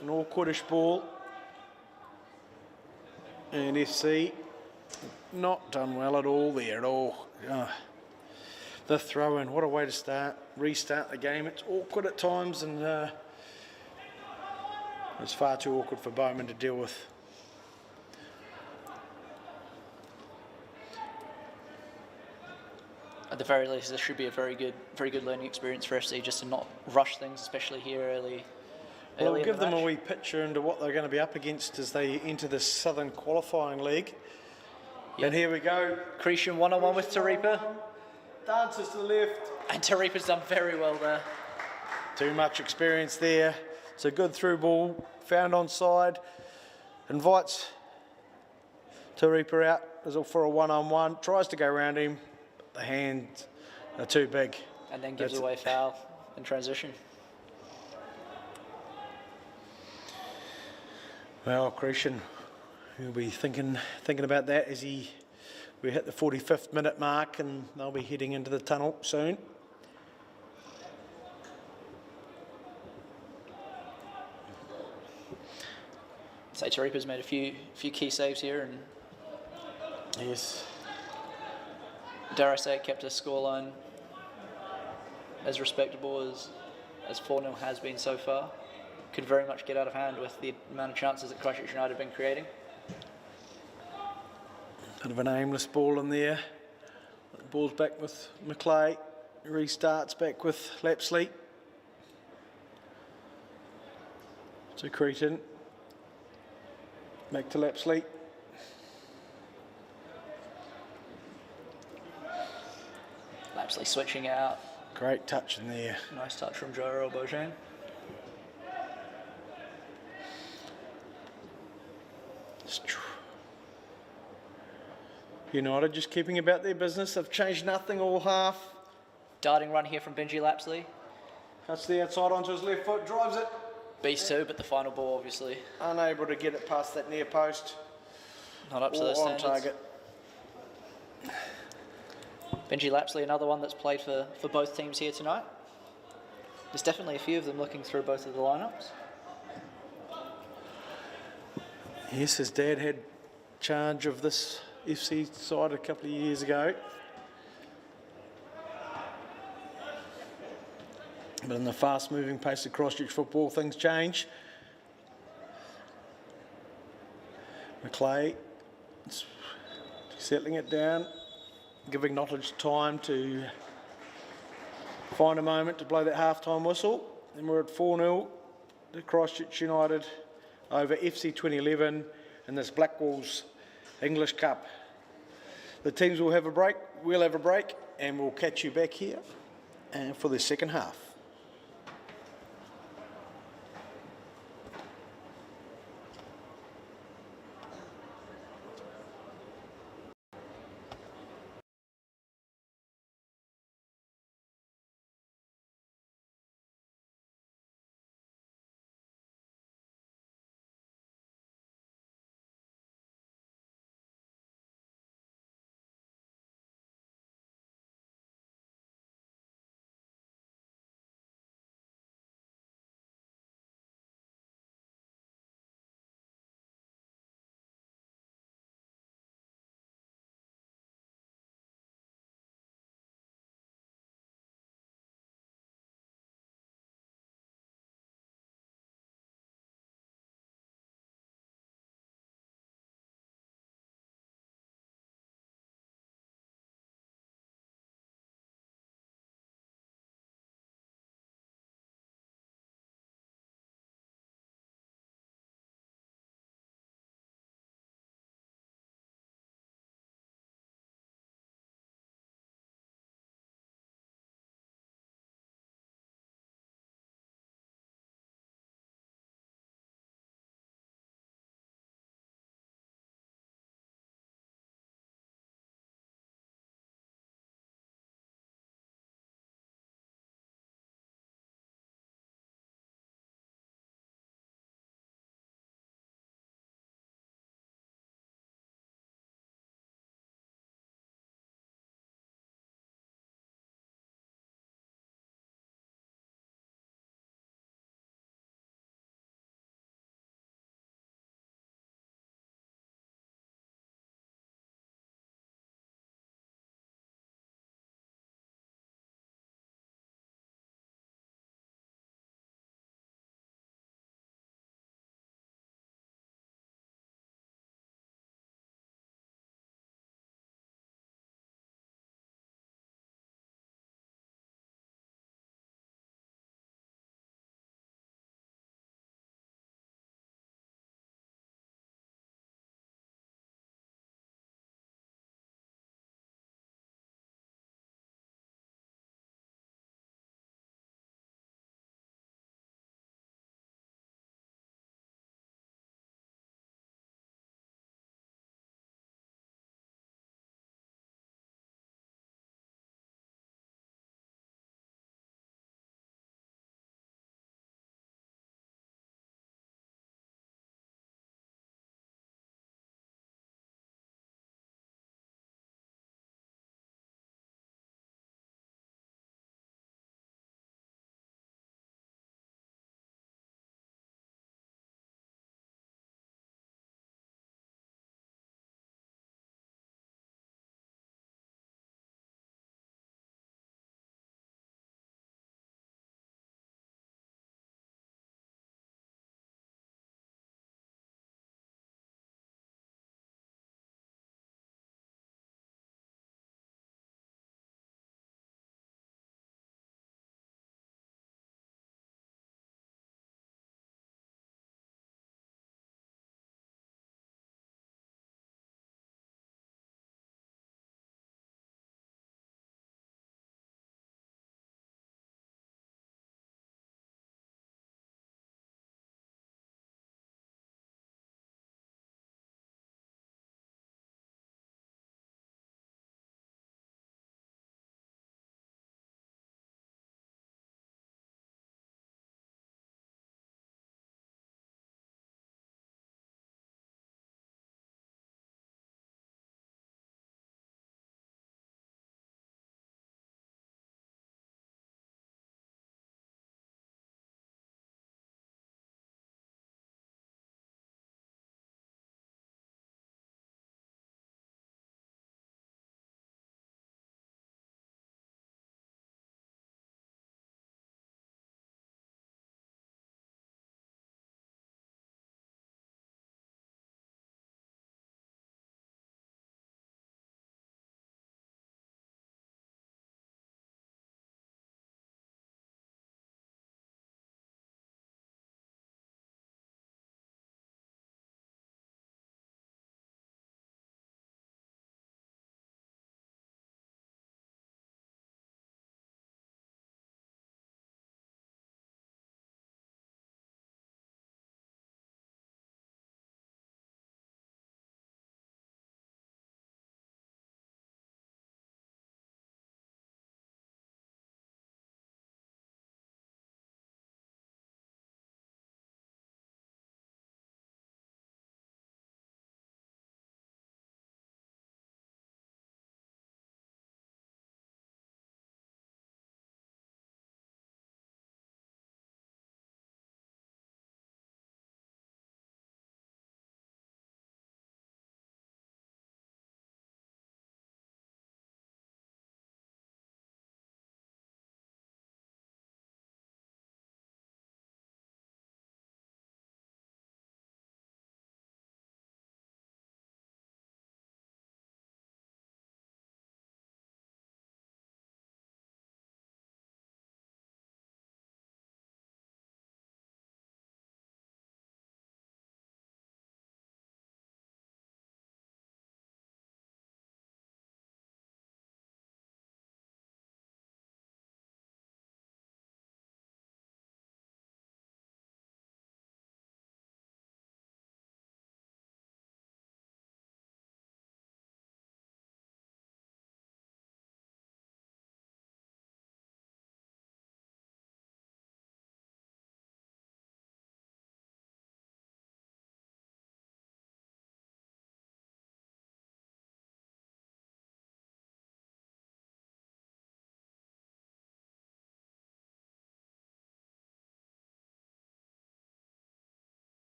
An awkwardish ball. And FC not done well at all there at all. The throw in, what a way to restart the game. It's awkward at times, and it's far too awkward for Bowman to deal with. At the very least, this should be a very good learning experience for FC, just to not rush things, especially here early. Well, early we'll in give the them a match. wee picture into what they're going to be up against as they enter the Southern Qualifying League. Yep. And here we go. Christian one-on-one with Taripa, Dances to the left. and Taripa's done very well there. Too much experience there. It's a good through ball, found on side. Invites Taripa out as for a one-on-one. Tries to go around him, but the hands are too big. And then gives That's away foul in transition. Well, Christian, he'll be thinking about that as we hit the 45th minute mark, and they'll be heading into the tunnel soon. So Taripa's made a few key saves here, and Yes. dare I say it, kept a scoreline as respectable as 4-0 has been so far. Could very much get out of hand with the amount of chances that Christchurch United have been creating. Bit of an aimless ball in there. The ball's back with McClay. Restarts back with Lapsley. To Cretan. Back to Lapsley. Lapsley switching out. Great touch in there. Nice touch from Joel Bojang. United just keeping about their business. They've changed nothing all half. Darting run here from Benji Lapsley. Cuts the outside onto his left foot, drives it. Beast too, but the final ball obviously Unable to get it past that near post. not up to Or those on standards. target. Benji Lapsley, another one that's played for both teams here tonight. There's definitely a few of them looking through both of the lineups. Yes, his dad had charge of this FC side a couple of years ago. But in the fast-moving pace of Christchurch football, things change. McClay settling it down, giving Nottage time to find a moment to blow that half-time whistle. And we're at 4-0 to Christchurch United over FC 2011 in this Blackwells English Cup. The teams will have a break, we'll have a break, and we'll catch you back here for the second half.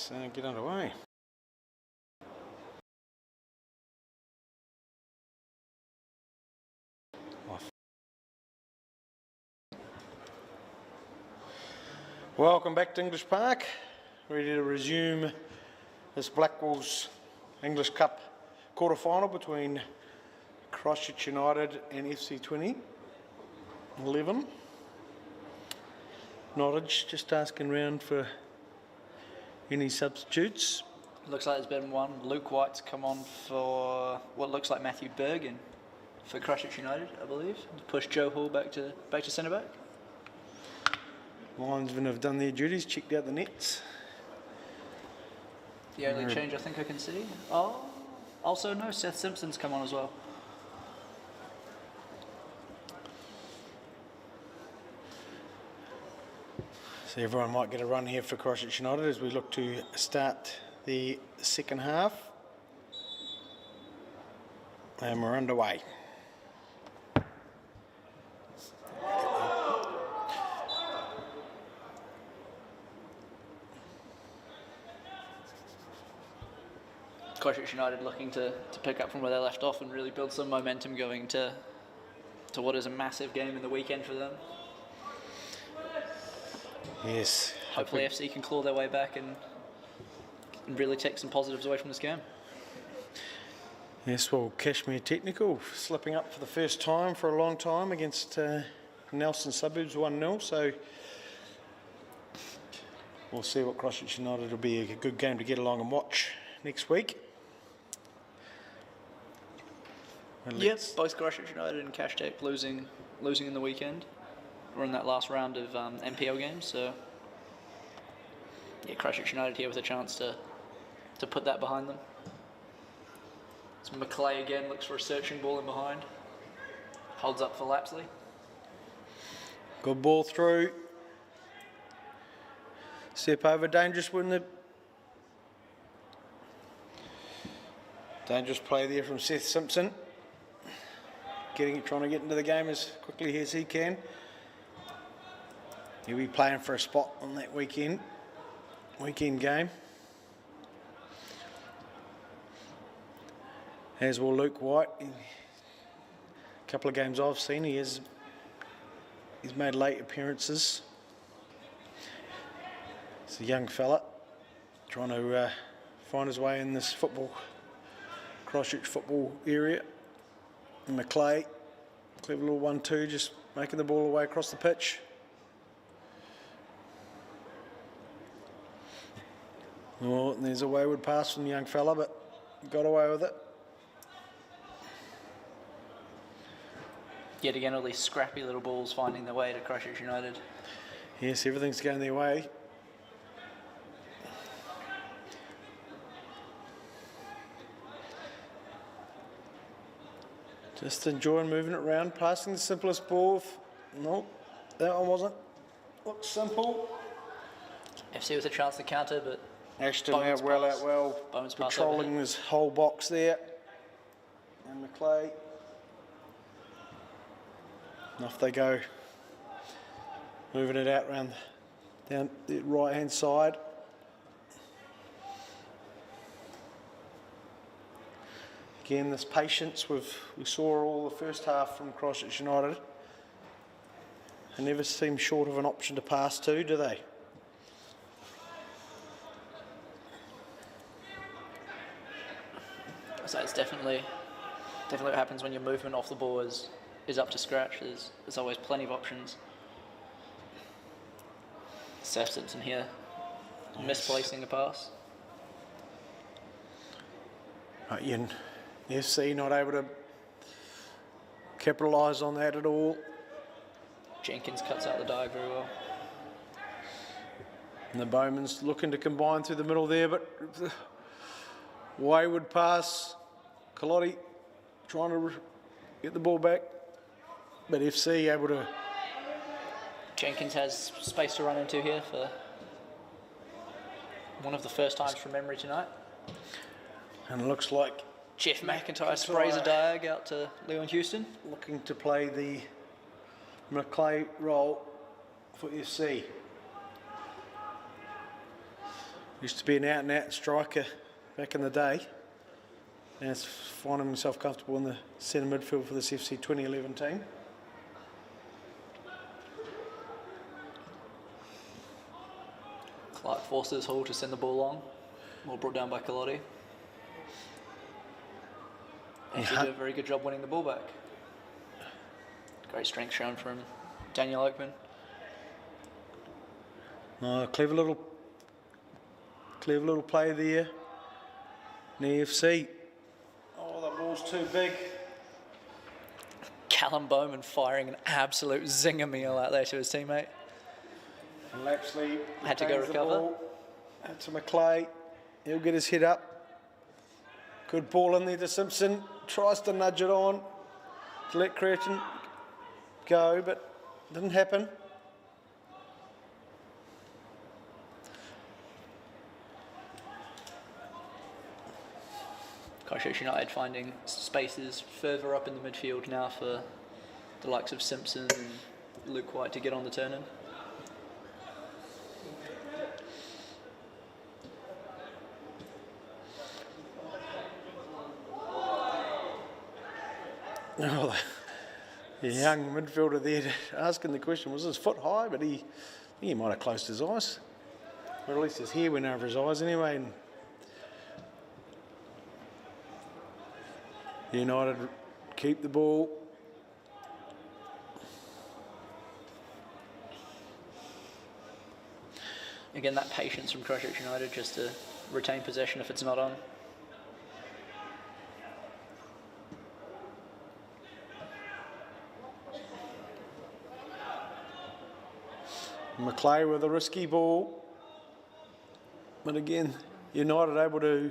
Let's get underway. Welcome back to English Park. Ready to resume this Blackwells English Cup quarter-final between Christchurch United and FC 2011. Norwich just asking round for any substitutes. Looks like there's been one. Luke White's come on for what looks like Matthew Bergen for Christchurch United, I believe. Push Joe Hall back to centre back. Linesmen have done their duties, checked out the nets. The only change I think I can see. Oh, also no, Seth Simpson's come on as well. So everyone might get a run here for Christchurch United as we look to start the second half. And we're underway. Christchurch United looking to pick up from where they left off and really build some momentum going to what is a massive game in the weekend for them. Yes. Hopefully FC can claw their way back and really take some positives away from this game. Yes, well, Kashmir Technical slipping up for the first time for a long time against Nelson Suburbs 1-0, so we'll see what Christchurch United will be a good game to get along and watch next week. Yes, both Christchurch United and Cash Tech losing in the weekend. We're in that last round of NPL games, so yeah, Christchurch United here with a chance to put that behind them. It's McClay again, looks for a searching ball in behind. Holds up for Lapsley. Good ball through. Step over, dangerous when the dangerous play there from Seth Simpson. Trying to get into the game as quickly as he can. He'll be playing for a spot on that weekend game. As will Luke White. A couple of games I've seen, he's made late appearances. It's a young fella trying to find his way in this Christchurch football area. And McClay, clever little 1-2, just making the ball away across the pitch. Oh, and there's a wayward pass from the young fella, but got away with it. Yet again, all these scrappy little balls finding their way to Christchurch United. Yes, everything's going their way. Just enjoying moving it around, passing the simplest ball. Nope, that one wasn't. Looks simple. FC with a chance to counter, but Ashton out well, patrolling this whole box there. And McClay. Off they go. Moving it out down the right hand side. Again, this patience we saw all the first half from Christchurch United. They never seem short of an option to pass to, do they? So it's definitely what happens when your movement off the ball is up to scratch. There's always plenty of options. Seth Simpson here, misplacing a pass. Ian, FC not able to capitalise on that at all. Jenkins cuts out the dive very well. And the Bowman's looking to combine through the middle there, but wayward pass. Colotti trying to get the ball back, but FC able to. Jenkins has space to run into here for one of the first times from memory tonight. And it looks like Jeff McIntyre sprays a diag out to Leon Houston. Looking to play the McClay role for FC. Used to be an out-and-out striker back in the day. Now he's finding himself comfortable in the centre midfield for this FC 2011 team. Clark forces Hall to send the ball long. Ball brought down by Calotti. And he did a very good job winning the ball back. Great strength shown from Daniel Oakman. Oh, clever little play there. In the FC. Oh, the ball's too big. Callum Bowman firing an absolute zinger meal out there to his teammate. And Lapsley had to go recover. Out to McClay. He'll get his head up. Good ball in there to Simpson. Tries to nudge it on to let Creighton go, but didn't happen. Christchurch United finding spaces further up in the midfield now for the likes of Simpson and Luke White to get on the turn-in. Oh, the young midfielder there asking the question, was his foot high? But he might have closed his eyes. Or at least his hair went over his eyes anyway. And United keep the ball. Again, that patience from Christchurch United just to retain possession if it's not on. McClay with a risky ball. But again, United able to...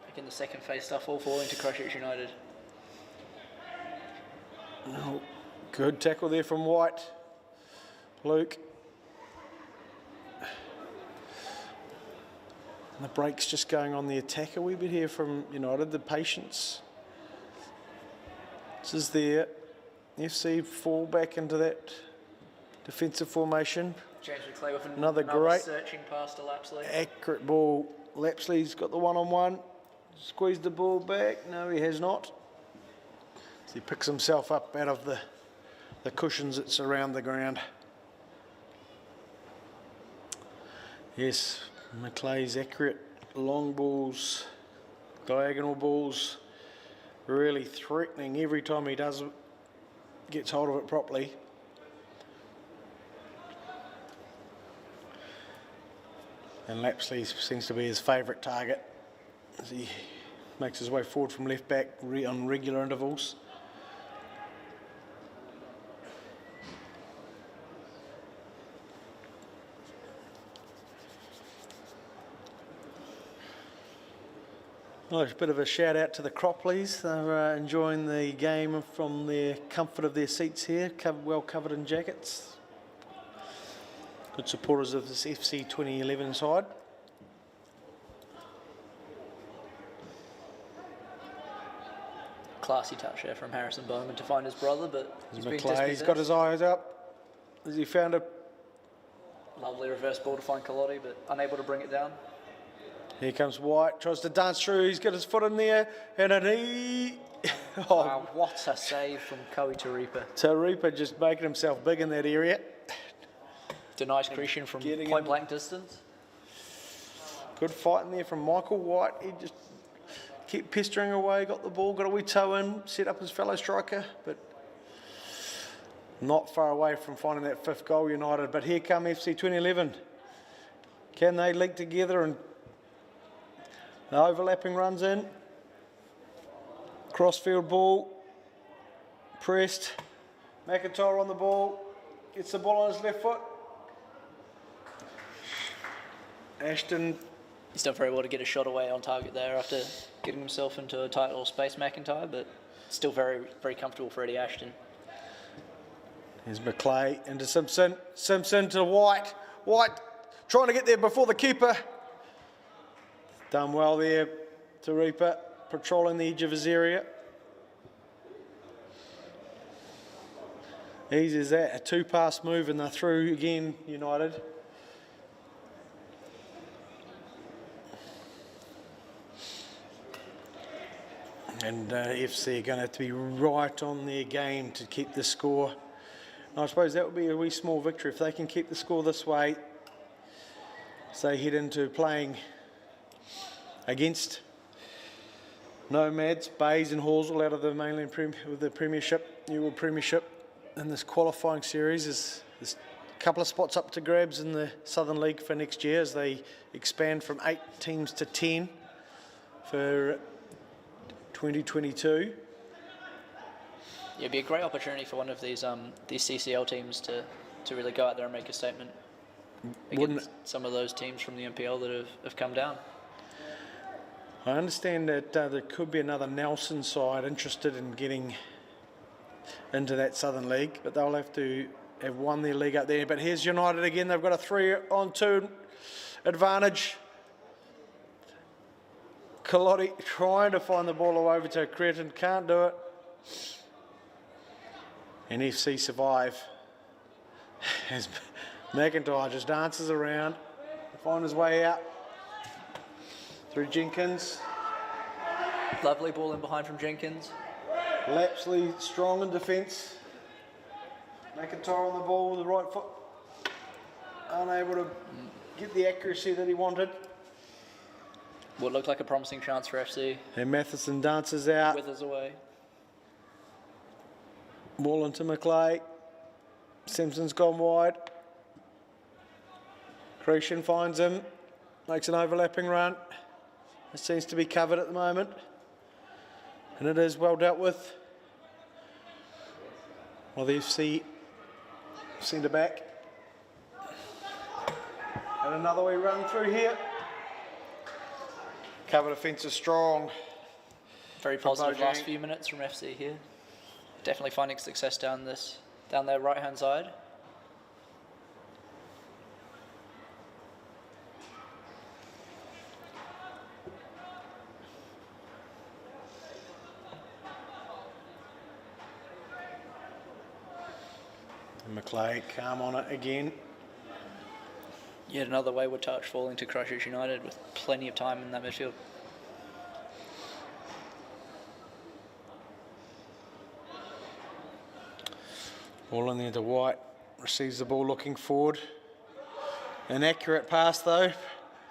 Again, the second phase stuff all falling to Christchurch United. Oh, good tackle there from White. Luke. And the break's just going on the attack a wee bit here from United, the patience. This is there. FC fall back into that defensive formation. James McClay with Another great searching pass to Lapsley. Accurate ball. Lapsley's got the one-on-one. Squeezed the ball back. No, he has not. So he picks himself up out of the cushions that surround the ground. Yes, McClay's accurate long balls, diagonal balls, really threatening every time he gets hold of it properly. And Lapsley seems to be his favourite target as he makes his way forward from left back on regular intervals. Well, a bit of a shout out to the Cropleys. They're enjoying the game from the comfort of their seats here, well covered in jackets. Good supporters of this FC 2011 side. Classy touch there from Harrison Bowman to find his brother, but he's been dispossessed. He's got his eyes up. Has he found a... Lovely reverse ball to find Calotti, but unable to bring it down. Here comes White, tries to dance through, he's got his foot in there, and a knee. Oh. Wow, what a save from Koei Taripa. Taripa just making himself big in that area. Denies Christian from point blank distance. Good fight in there from Michael White. He just kept pestering away, got the ball, got a wee toe in, set up his fellow striker, but not far away from finding that fifth goal, United. But here come FC 2011. Can they link together? And the overlapping runs in. Crossfield ball. Pressed. McIntyre on the ball. Gets the ball on his left foot. Ashton. He's done very well to get a shot away on target there after getting himself into a tight little space, McIntyre, but still very, very comfortable for Eddie Ashton. Here's McClay into Simpson. Simpson to White. White trying to get there before the keeper. Done well there to Reta, patrolling the edge of his area. Easy as that, a two-pass move and they're through again, United. And FC are going to have to be right on their game to keep the score. And I suppose that would be a wee small victory if they can keep the score this way. So they head into playing against Nomads, Bays and Horsell out of the mainland the Premiership, New World Premiership. In this qualifying series, there's a couple of spots up to grabs in the Southern League for next year as they expand from 8 teams to 10 for 2022. Yeah, it'd be a great opportunity for one of these CCL teams to really go out there and make a statement against some of those teams from the NPL that have come down. I understand that there could be another Nelson side interested in getting into that Southern League, but they'll have to have won their league up there. But here's United again. They've got a 3-on-2 advantage. Calotti trying to find the ball over to Cretin, can't do it. And FC survive as McIntyre just dances around, find his way out through Jenkins. Lovely ball in behind from Jenkins. Lapsley strong in defence. McIntyre on the ball with the right foot. Unable to get the accuracy that he wanted. What looked like a promising chance for FC. And Matheson dances out. Withers away. Ball into McLeay. Simpson's gone wide. Cretin finds him. Makes an overlapping run. It seems to be covered at the moment. And it is well dealt with. Well, the FC centre back. And another wee run through here. Cover defence is strong. Very positive last few minutes from FC here. Definitely finding success down their right hand side. And McLeay calm on it again. Yet another wayward touch falling to Christchurch United with plenty of time in that midfield. Ball in there to White. Receives the ball looking forward. An accurate pass though.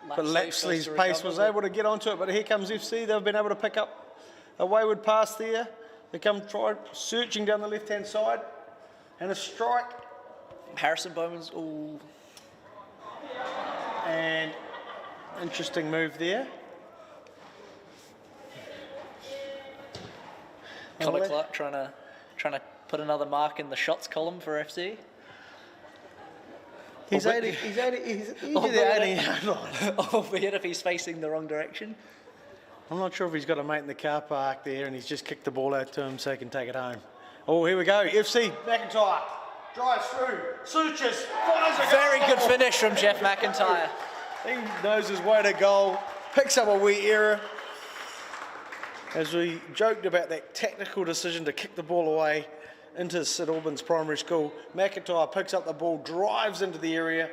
But Lapsley's pace was able to get onto it. But here comes FC. They've been able to pick up a wayward pass there. They come searching down the left hand side. And a strike. Harrison Bowman's, ooh. And interesting move there. Connor Clark trying to put another mark in the shots column for FC. He's into the 80-yard line. Albeit if he's facing the wrong direction. I'm not sure if he's got a mate in the car park there and he's just kicked the ball out to him so he can take it home. Oh, here we go. FC, McIntyre, drives through, Suches, fires a goal. Very good finish from Jeff McIntyre. He knows his way to goal, picks up a wee error. As we joked about that tactical decision to kick the ball away into St Albans Primary School, McIntyre picks up the ball, drives into the area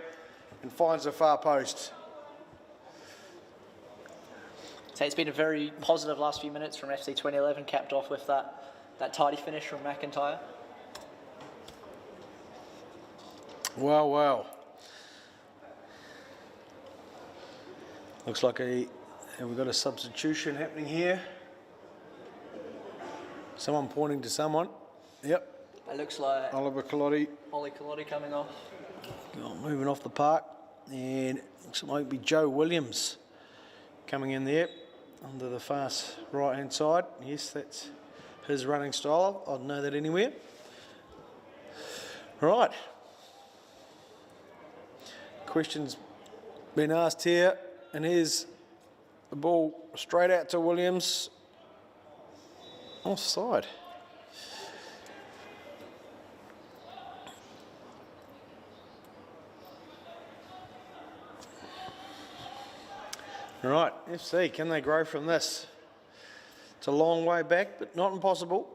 and finds the far post. So it's been a very positive last few minutes from FC 2011, capped off with that tidy finish from McIntyre. Well. Looks like we've got a substitution happening here. Someone pointing to someone. Yep. It looks like Oliver Calotti. Ollie Calotti coming off. Moving off the park. And it looks like it might be Joe Williams coming in there under the fast right hand side. Yes, that's his running style. I'd know that anywhere. Right. Questions been asked here. And here's the ball straight out to Williams. Offside. Right, FC, can they grow from this? It's a long way back, but not impossible.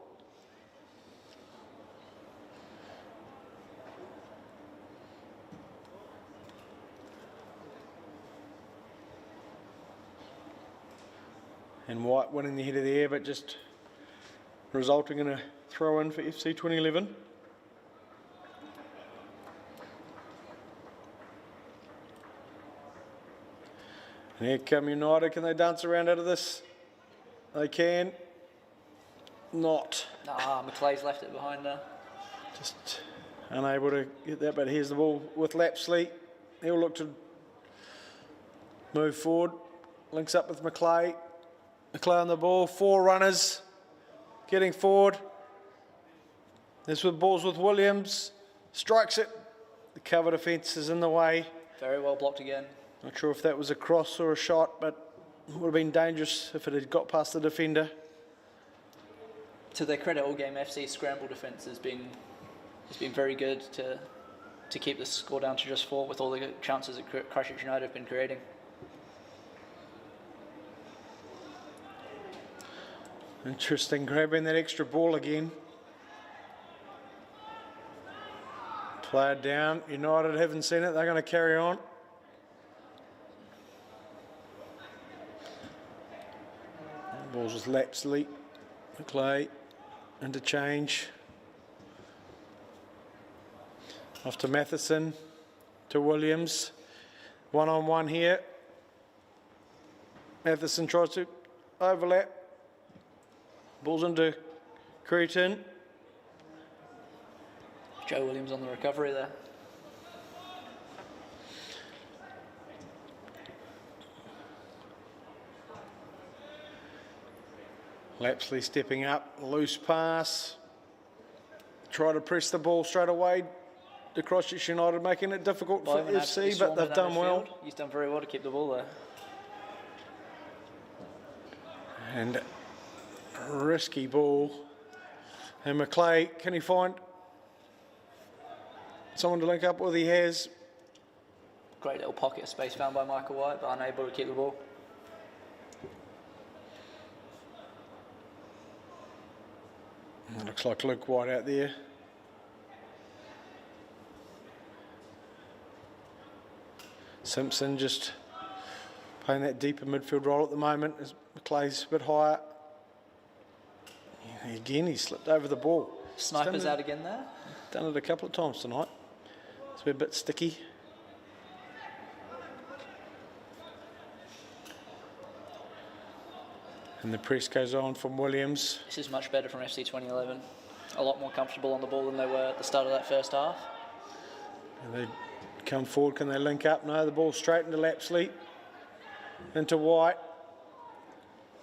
And White winning the head of the air, but just resulting in a throw-in for FC 2011. And here come United. Can they dance around out of this? They can. Not. McLeay's left it behind there. Just unable to get that, but here's the ball with Lapsley. He'll look to move forward. Links up with McLeay. McLeay on the ball. 4 runners getting forward. This with balls with Williams. Strikes it. The cover defence is in the way. Very well blocked again. Not sure if that was a cross or a shot, but it would have been dangerous if it had got past the defender. To their credit, all game FC's scramble defence has been very good to keep the score down to just 4 with all the chances that Christchurch United have been creating. Interesting, grabbing that extra ball again. Player down. United haven't seen it. They're going to carry on. Balls with Lapsley, McLeay, interchange. Off to Matheson, to Williams. 1-on-1 here. Matheson tries to overlap. Balls into Cretin. Joe Williams on the recovery there. Lapsley stepping up, loose pass. Try to press the ball straight away. The Christchurch United making it difficult for FC, but they've done well. He's done very well to keep the ball there. And a risky ball. And McLeay, can he find someone to link up with? He has. Great little pocket of space found by Michael White, but unable to keep the ball. Looks like Luke White out there. Simpson just playing that deeper midfield role at the moment as McLeay's a bit higher. Yeah, again, he slipped over the ball. Sniper's out again there. Done it a couple of times tonight. It's been a bit sticky. And the press goes on from Williams. This is much better from FC 2011. A lot more comfortable on the ball than they were at the start of that first half. And they come forward, can they link up? No, the ball straight into Lapsley. Into White.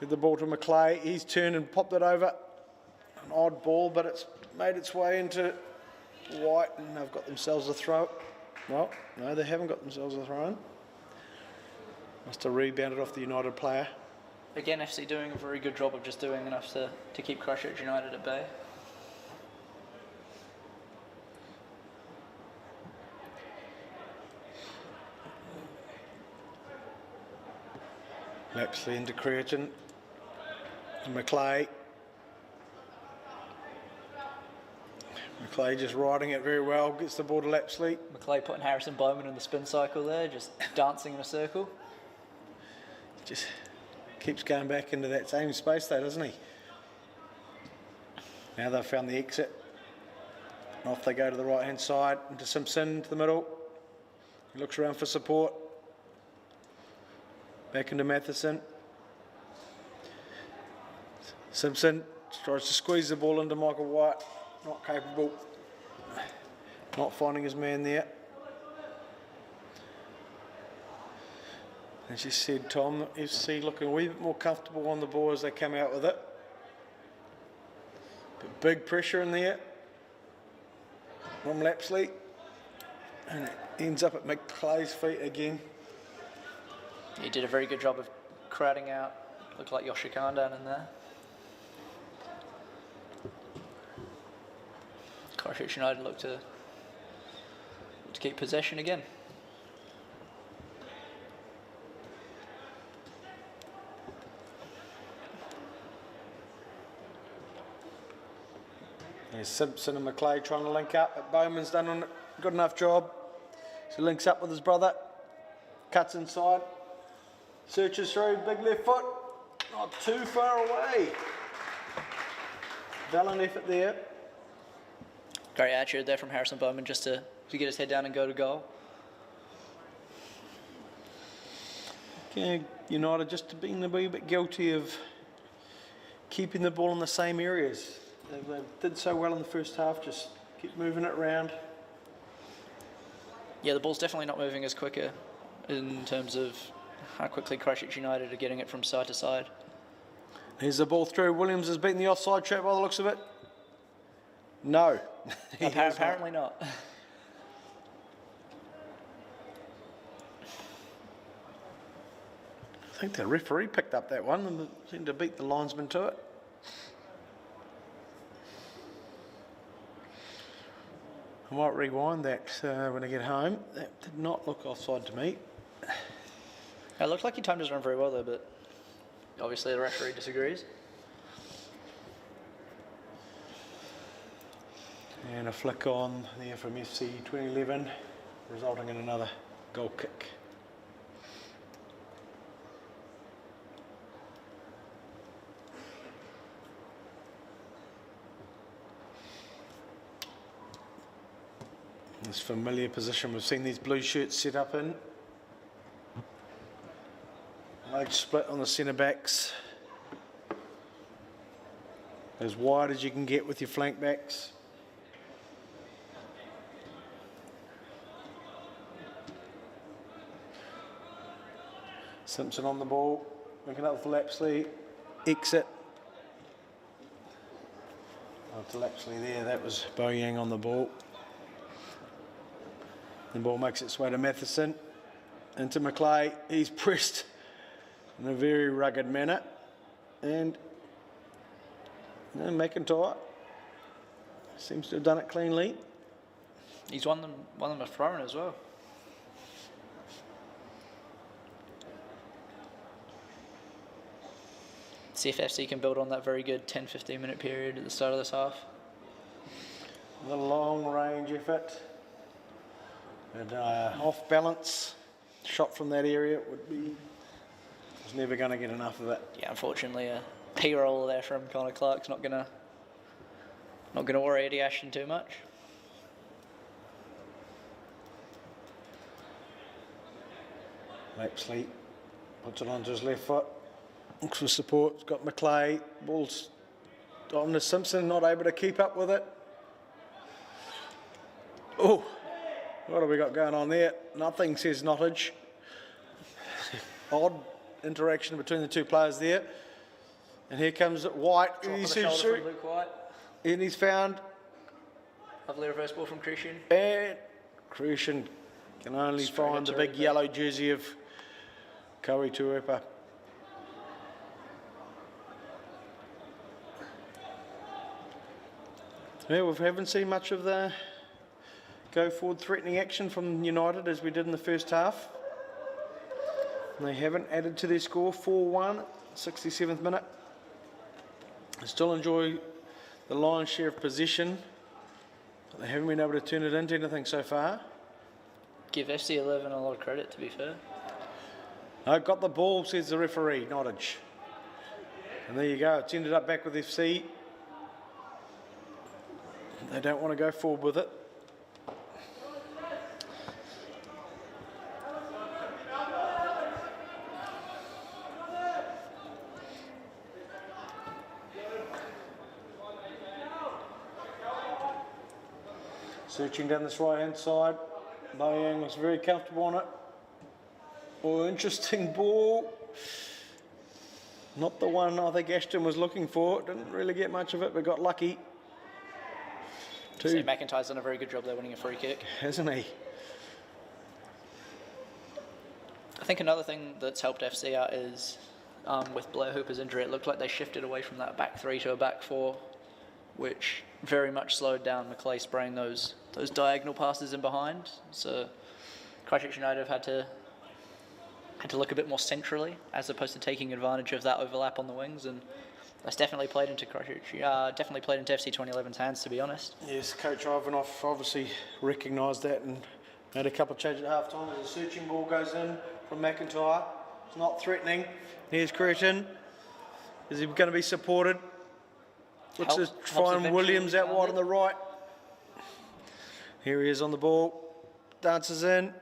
With the ball to McLeay. He's turned and popped it over. An odd ball, but it's made its way into White, and they've got themselves a throw. Well, no, they haven't got themselves a throw in. Must have rebounded off the United player. Again, FC doing a very good job of just doing enough to keep Christchurch United at bay. Lapsley into Cretin. And McLeay. McLeay just riding it very well, gets the ball to Lapsley. McLeay putting Harrison Bowman in the spin cycle there, just dancing in a circle. Just keeps going back into that same space though, doesn't he? Now they've found the exit. Off they go to the right hand side, into Simpson, to the middle. He looks around for support. Back into Matheson. Simpson tries to squeeze the ball into Michael White. Not capable. Not finding his man there. As you said, Tom, FC looking a wee bit more comfortable on the ball as they come out with it. But big pressure in there from Lapsley. And it ends up at McLeay's feet again. He did a very good job of crowding out. Looked like Yoshi Khan down in there. Christchurch United look to keep possession again. There's Simpson and McLeay trying to link up, but Bowman's done a good enough job. So links up with his brother, cuts inside, searches through, big left foot, not too far away. valiant effort there. Great attitude there from Harrison Bowman just to get his head down and go to goal. Okay, United just being a wee bit guilty of keeping the ball in the same areas. They did so well in the first half, just keep moving it around. Yeah, the ball's definitely not moving as quicker in terms of how quickly Christchurch United are getting it from side to side. Here's the ball through. Williams has beaten the offside trap by the looks of it. No. Apparently not. I think the referee picked up that one and seemed to beat the linesman to it. I might rewind that when I get home. That did not look offside to me. It looked like he timed his run very well though, but obviously the referee disagrees. And a flick on there from FC 2011, resulting in another goal kick. This familiar position we've seen these blue shirts set up in. Large split on the centre backs. As wide as you can get with your flank backs. Simpson on the ball, looking up for Lapsley, exit. Oh, to Lapsley there, that was Boyang on the ball. The ball makes its way to Matheson, into McClay. He's pressed in a very rugged manner. And McIntyre seems to have done it cleanly. He's won them a throw-in as well. See if FC can build on that very good 10-15 minute period at the start of this half. The long range effort. And off balance shot from that area would be. Was never going to get enough of it. Yeah, unfortunately, a P-roll there from Connor Clark's not gonna worry Eddie Ashton too much. Lapsley puts it onto his left foot. Looks for support. It's got McClay. Ball's on to Simpson, not able to keep up with it. Oh, what have we got going on there? Nothing, says Nottage. Odd interaction between the two players there. And here comes White. Drop of the shoulder from Luke White. And he's found. Lovely reverse ball from Christian. And Christian can only find the big yellow jersey of Koei Tuepa. Yeah, we haven't seen much of the go forward threatening action from United as we did in the first half. And they haven't added to their score, 4-1, 67th minute. They still enjoy the lion's share of possession, but they haven't been able to turn it into anything so far. Give FC 11 a lot of credit, to be fair. No, got the ball, says the referee, Nottage. And there you go, it's ended up back with FC. They don't want to go forward with it. Searching down this right hand side. Boyang was very comfortable on it. Oh, interesting ball. Not the one I think Ashton was looking for. Didn't really get much of it, but got lucky. So McIntyre's done a very good job there winning a free kick. Hasn't he? I think another thing that's helped FC out is with Blair Hooper's injury, it looked like they shifted away from that back three to a back four, which very much slowed down McClay spraying those diagonal passes in behind. So Christchurch United have had to look a bit more centrally as opposed to taking advantage of that overlap on the wings, and that's definitely played into Christchurch. Definitely played into FC 2011's hands, to be honest. Yes, Coach Ivanoff obviously recognised that and made a couple of changes at half time. As a searching ball goes in from McIntyre. It's not threatening. Here's Creighton. Is he going to be supported? Looks to Helps find eventually Williams out found wide it. on the right. Here he is on the ball. Dances in.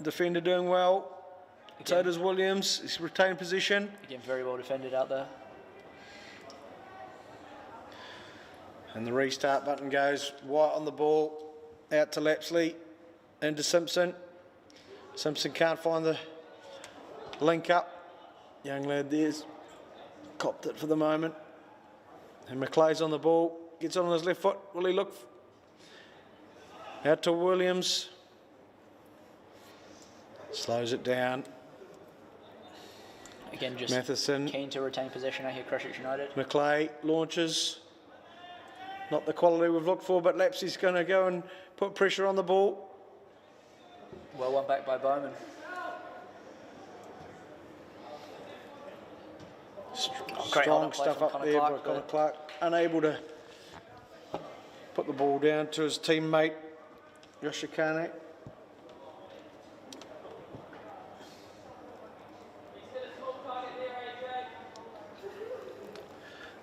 Defender doing well. So Again. does Williams. He's retained position. Again, very well defended out there. And the restart button goes. White on the ball. Out to Lapsley. Into Simpson. Simpson can't find the link up. Young lad there's copped it for the moment. And McClay's on the ball. Gets on his left foot. Will he look? Out to Williams. Slows it down. Again, just Matheson. keen to retain possession out here, Christchurch United. McClay launches. Not the quality we've looked for, but Lapsley's going to go and put pressure on the ball. Well, one back by Bowman. Great Strong hold-up play stuff from up Connor there by Clark, Connor but- Clark. Unable to put the ball down to his teammate, Yoshikane.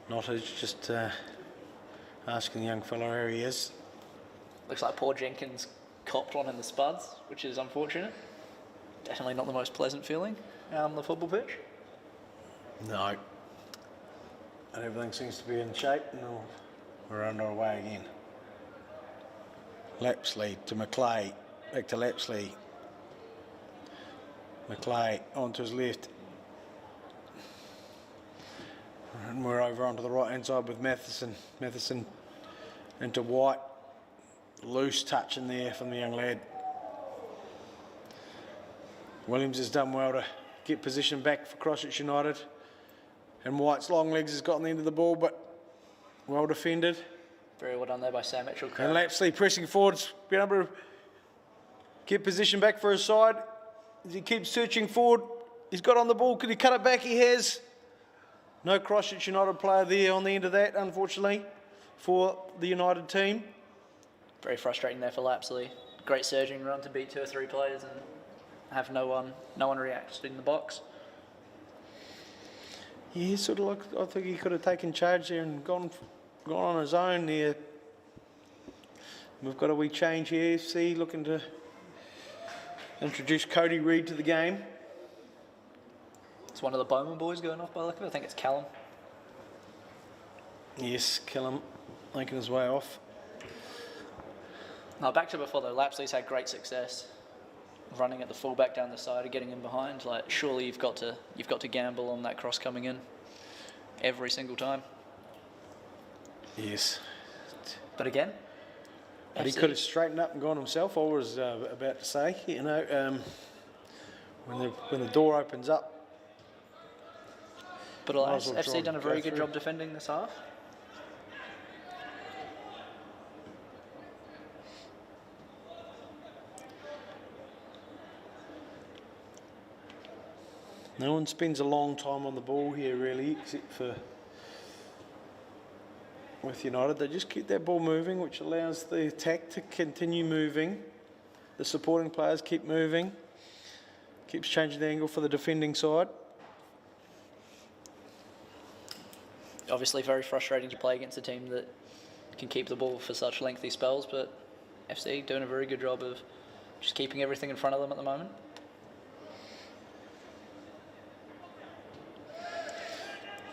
Not as just asking the young fellow where he is. Looks like poor Jenkins copped one in the spuds, which is unfortunate. Definitely not the most pleasant feeling on the football pitch. No. And everything seems to be in shape, and we're under away again. Lapsley to McClay, back to Lapsley. McClay onto his left. And we're over onto the right hand side with Matheson. Matheson into White. Loose touch in there from the young lad. Williams has done well to get position back for Christchurch United. And White's long legs has gotten the end of the ball, but well defended. Very well done there by Sam Mitchell. And Lapsley pressing forwards, being able to get position back for his side. As he keeps searching forward, he's got on the ball. Could he cut it back? He has. No Christchurch United player there on the end of that, unfortunately, for the United team. Very frustrating there for Lapsley. Great surging run to beat 2 or 3 players and have no one react in the box. Yeah, sort of like, I think he could have taken charge there and gone on his own there. We've got a wee change here. FC looking to introduce Cody Reid to the game. It's one of the Bowman boys going off by the look of it. I think it's Callum. Yes, Callum making his way off. Now back to before though, Lapsley's had great success running at the fullback down the side and getting in behind. Like surely you've got to gamble on that cross coming in every single time. Yes. But again, But he could have straightened up and gone himself, I was about to say. You know, when the door opens up. But Might alas, as well FC done a very go good through. job defending this half. No one spends a long time on the ball here, really, except for with United. They just keep that ball moving, which allows the attack to continue moving. The supporting players keep moving. Keeps changing the angle for the defending side. Obviously very frustrating to play against a team that can keep the ball for such lengthy spells, but FC doing a very good job of just keeping everything in front of them at the moment.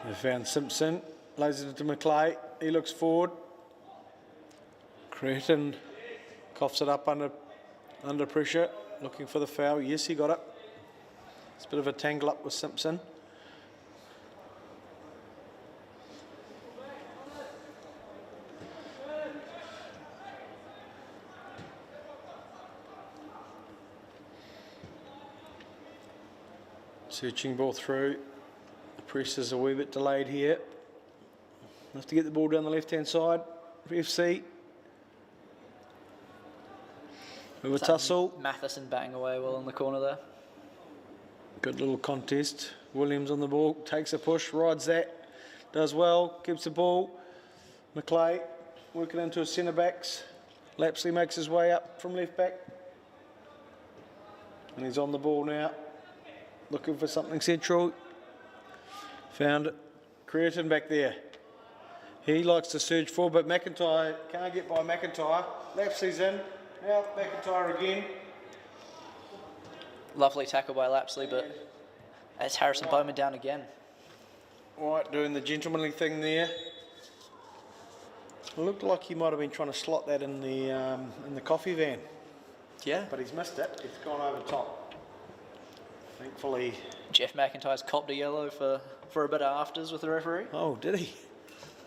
They found Simpson, lays it to McClay. He looks forward. Creighton coughs it up under pressure, looking for the foul. Yes, he got it. It's a bit of a tangle up with Simpson. Searching ball through. The press is a wee bit delayed here. Have to get the ball down the left-hand side for FC. With a tussle. Matheson batting away well in the corner there. Good little contest. Williams on the ball, takes a push, rides that, does well, keeps the ball. McClay working into his centre backs. Lapsley makes his way up from left back. And he's on the ball now, looking for something central. Found it. Creighton back there. He likes to surge forward, but McIntyre can't get by McIntyre. Lapsley's in. Now McIntyre again. Lovely tackle by Lapsley, but it's Harrison Bowman down again. White doing the gentlemanly thing there. It looked like he might have been trying to slot that in the coffee van. Yeah. But he's missed it. It's gone over top. Thankfully. Jeff McIntyre's copped a yellow for a bit of afters with the referee. Oh, did he?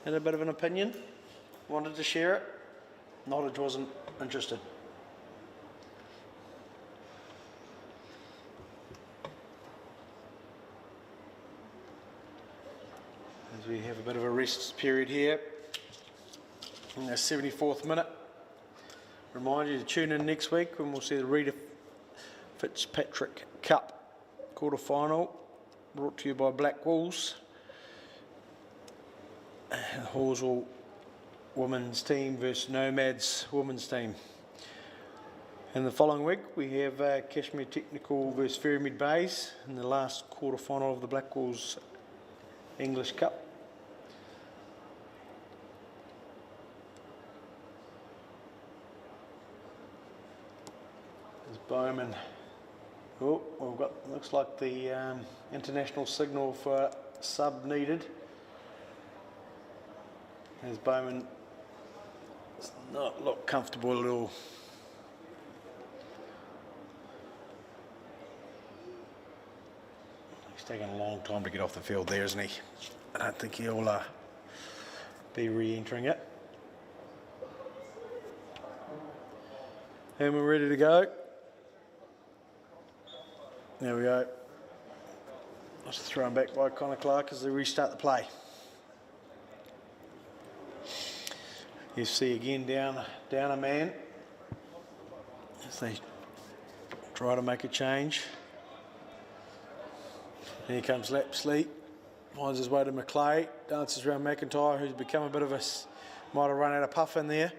Had a bit of an opinion. Wanted to share it. Nottage wasn't interested. As we have a bit of a rest period here. In the 74th minute. Remind you to tune in next week when we'll see the Reta Fitzpatrick Cup quarter-final, brought to you by Blackwells. Horsell women's team versus Nomads women's team. And the following week we have Kashmir Technical versus Ferrymead Bays in the last quarter-final of the Blackwells English Cup. Bowman. Oh, we've got, looks like the international signal for sub needed. As Bowman does not look comfortable at all. He's taking a long time to get off the field there, isn't he? I don't think he'll be re-entering it. And we're ready to go. There we go. Just thrown back by Connor Clark as they restart the play. You see again down a man as they try to make a change. And here comes Lapsley, finds his way to McClay, dances around McIntyre, who's become a bit of a, might have run out of puff in there.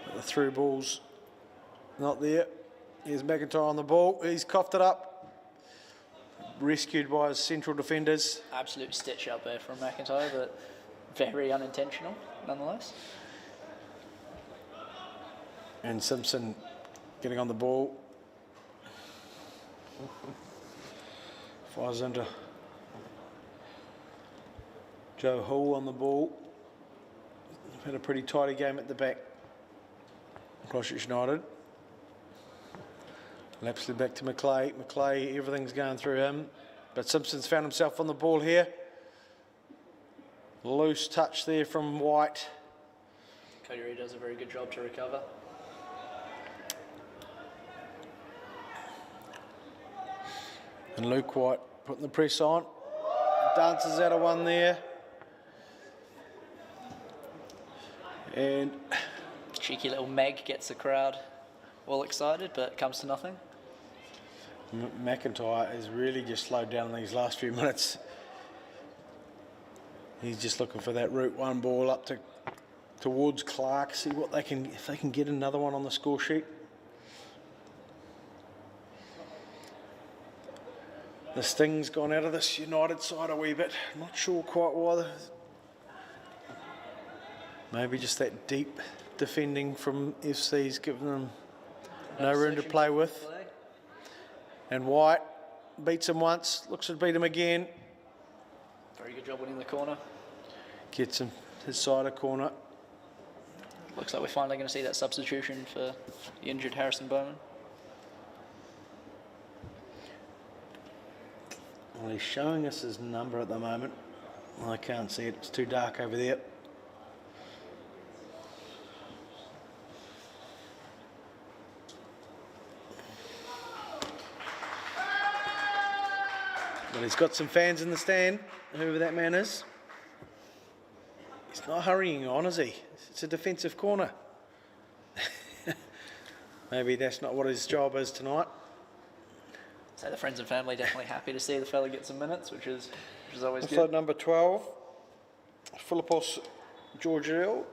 But the through ball's not there. Here's McIntyre on the ball. He's coughed it up. Rescued by his central defenders. Absolute stitch up there from McIntyre, but very unintentional nonetheless. And Simpson getting on the ball. Fires into Joe Hall on the ball. They've had a pretty tidy game at the back. Christchurch United. Lapsley back to McClay. McClay, everything's going through him. But Simpson's found himself on the ball here. Loose touch there from White. Cody Reid does a very good job to recover. And Luke White putting the press on. Dances out of one there. And cheeky little Meg gets the crowd all excited, but comes to nothing. McIntyre has really just slowed down in these last few minutes. He's just looking for that route one ball up towards Clark. See what they can, if they can get another one on the score sheet. The sting's gone out of this United side a wee bit. Not sure quite why. Maybe just that deep defending from FC's giving them no room to play with. And White beats him once, looks to beat him again. Very good job winning the corner. Gets him his side of corner. Looks like we're finally going to see that substitution for the injured Harrison Bowman. Well, he's showing us his number at the moment. I can't see it, it's too dark over there. But he's got some fans in the stand, whoever that man is. He's not hurrying on, is he? It's a defensive corner. Maybe that's not what his job is tonight. So the friends and family definitely happy to see the fella get some minutes, which is always Also good. number 12, Philippos Georgiou.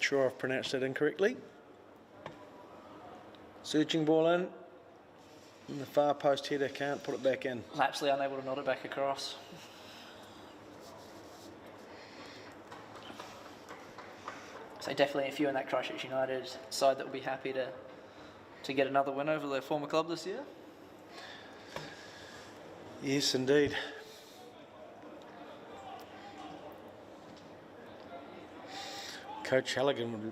Sure I've pronounced that incorrectly. Searching ball in. And the far post header can't put it back in. Lapsley unable to nod it back across. So definitely a few in that Christchurch United side that will be happy to get another win over their former club this year. Yes, indeed. Coach Halligan would,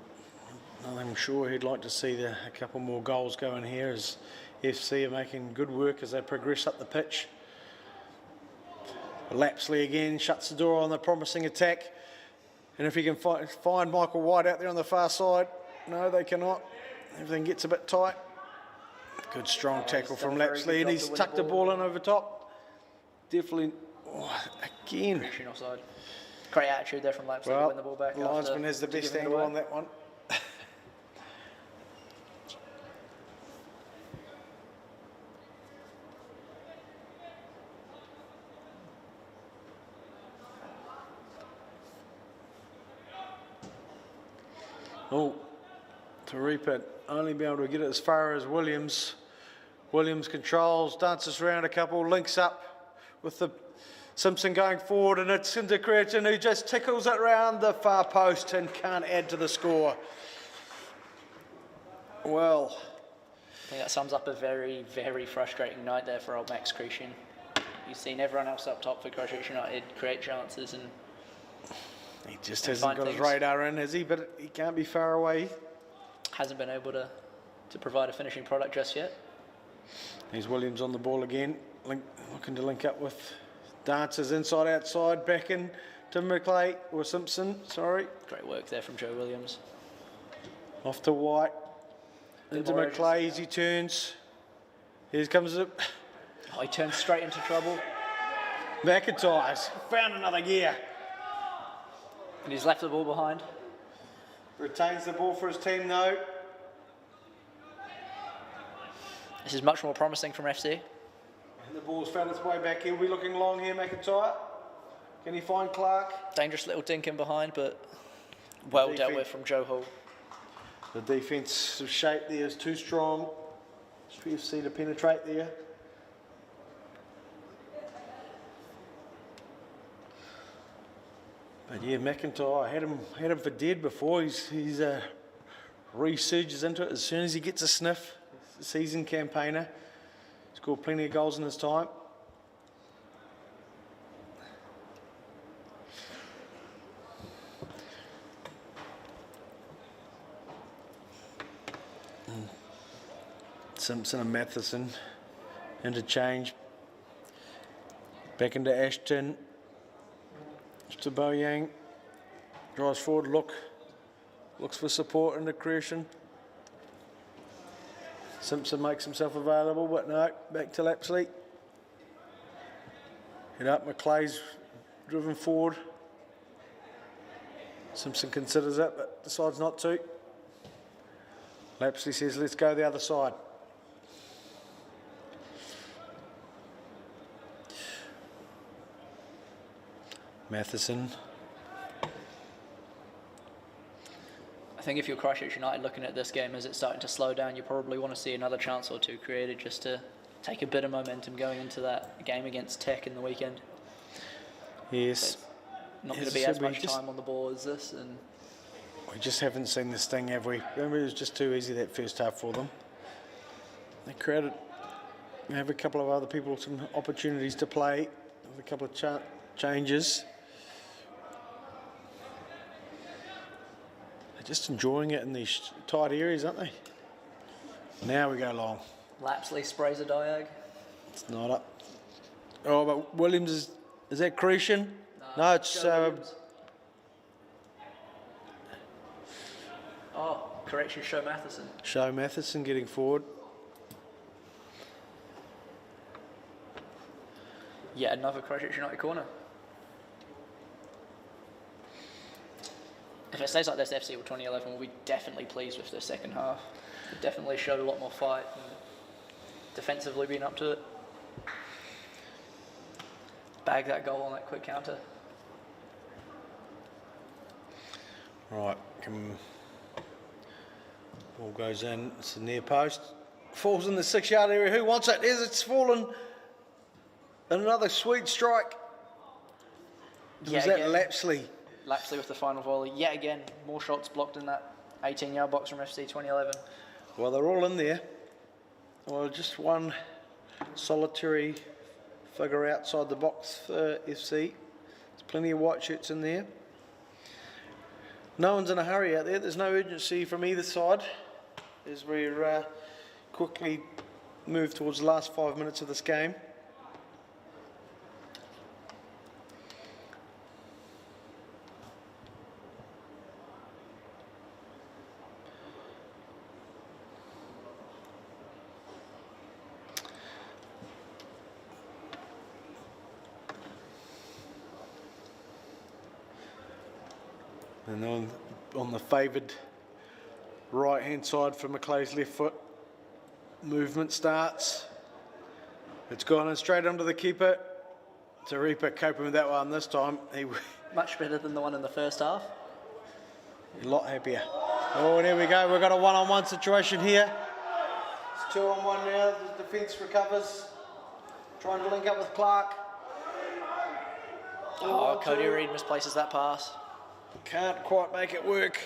I'm sure he'd like to see a couple more goals going here, as FC are making good work as they progress up the pitch. Lapsley again shuts the door on the promising attack, and if he can find Michael White out there on the far side, no, they cannot. Everything gets a bit tight. Good strong tackle from Lapsley, and he's tucked the ball in over top. Definitely, again. Christian offside. Great attitude there from Lapsley to win the ball back. The linesman has the best angle on that one. Oh, to Reta, only be able to get it as far as Williams. Williams controls, dances around a couple, links up with the Simpson going forward, and it's into Creaton, who just tickles it round the far post and can't add to the score. Well, I think that sums up a very, very frustrating night there for old Max Christian. You've seen everyone else up top for Christchurch United create chances, and he just hasn't got his radar in, has he? But he can't be far away. Hasn't been able to provide a finishing product just yet. Here's Williams on the ball again, looking to link up with Dances inside, outside, back in to McClay, or Simpson, sorry. Great work there from Joe Williams. Off to White, into McClay as he turns. Here comes it. Oh, he turns straight into trouble. McIntyre's found another gear. And he's left the ball behind. Retains the ball for his team, though. This is much more promising from FC. And the ball's found its way back. He'll be looking long here, McIntyre. Can he find Clark? Dangerous little dink in behind, but well dealt with from Joe Hall. The defensive shape there is too strong for FC to penetrate there. But yeah, McIntyre had him for dead before. He's resurges into it as soon as he gets a sniff. He's a seasoned campaigner. Scored plenty of goals in his time. Simpson and Matheson interchange. Back into Ashton. To Boyang. Drives forward, looks for support into Creation. Simpson makes himself available, but no, back to Lapsley. Head up, McClay's driven forward. Simpson considers it, but decides not to. Lapsley says, let's go the other side. Matheson. I think if you're Christchurch United looking at this game as it's starting to slow down, you probably want to see another chance or two created just to take a bit of momentum going into that game against Tech in the weekend. Yes. Not going to be as much time on the ball as this, and we just haven't seen this thing, have we? Remember, it was just too easy that first half for them. They created, have a couple of other people some opportunities to play, with a couple of changes. They're just enjoying it in these tight areas, aren't they? Now we go long. Lapsley sprays a diag. It's not up. Oh, but Williams is that Creation? No, it's correction, Show Matheson. Show Matheson getting forward. Yet another Christchurch United corner. If it stays like this, FC with 2011 will be definitely pleased with the second half. It definitely showed a lot more fight and defensively being up to it. Bag that goal on that quick counter. Right, ball goes in, it's the near post. Falls in the 6-yard area, who wants it? It's fallen. And another sweet strike. Was that Lapsley? Lapsley with the final volley. Yet again, more shots blocked in that 18-yard box from FC 2011. Well, they're all in there. Well, just one solitary figure outside the box for FC. There's plenty of white shirts in there. No one's in a hurry out there. There's no urgency from either side as we quickly move towards the last 5 minutes of this game. And on the favoured right-hand side for Macleay's left foot, movement starts. It's gone in straight under the keeper. Reta coping with that one this time. Much better than the one in the first half. A lot happier. Oh, there we go. We've got a one-on-one situation here. It's 2-on-1 now. The defence recovers. Trying to link up with Clark. Oh, Cody Reid misplaces that pass. Can't quite make it work.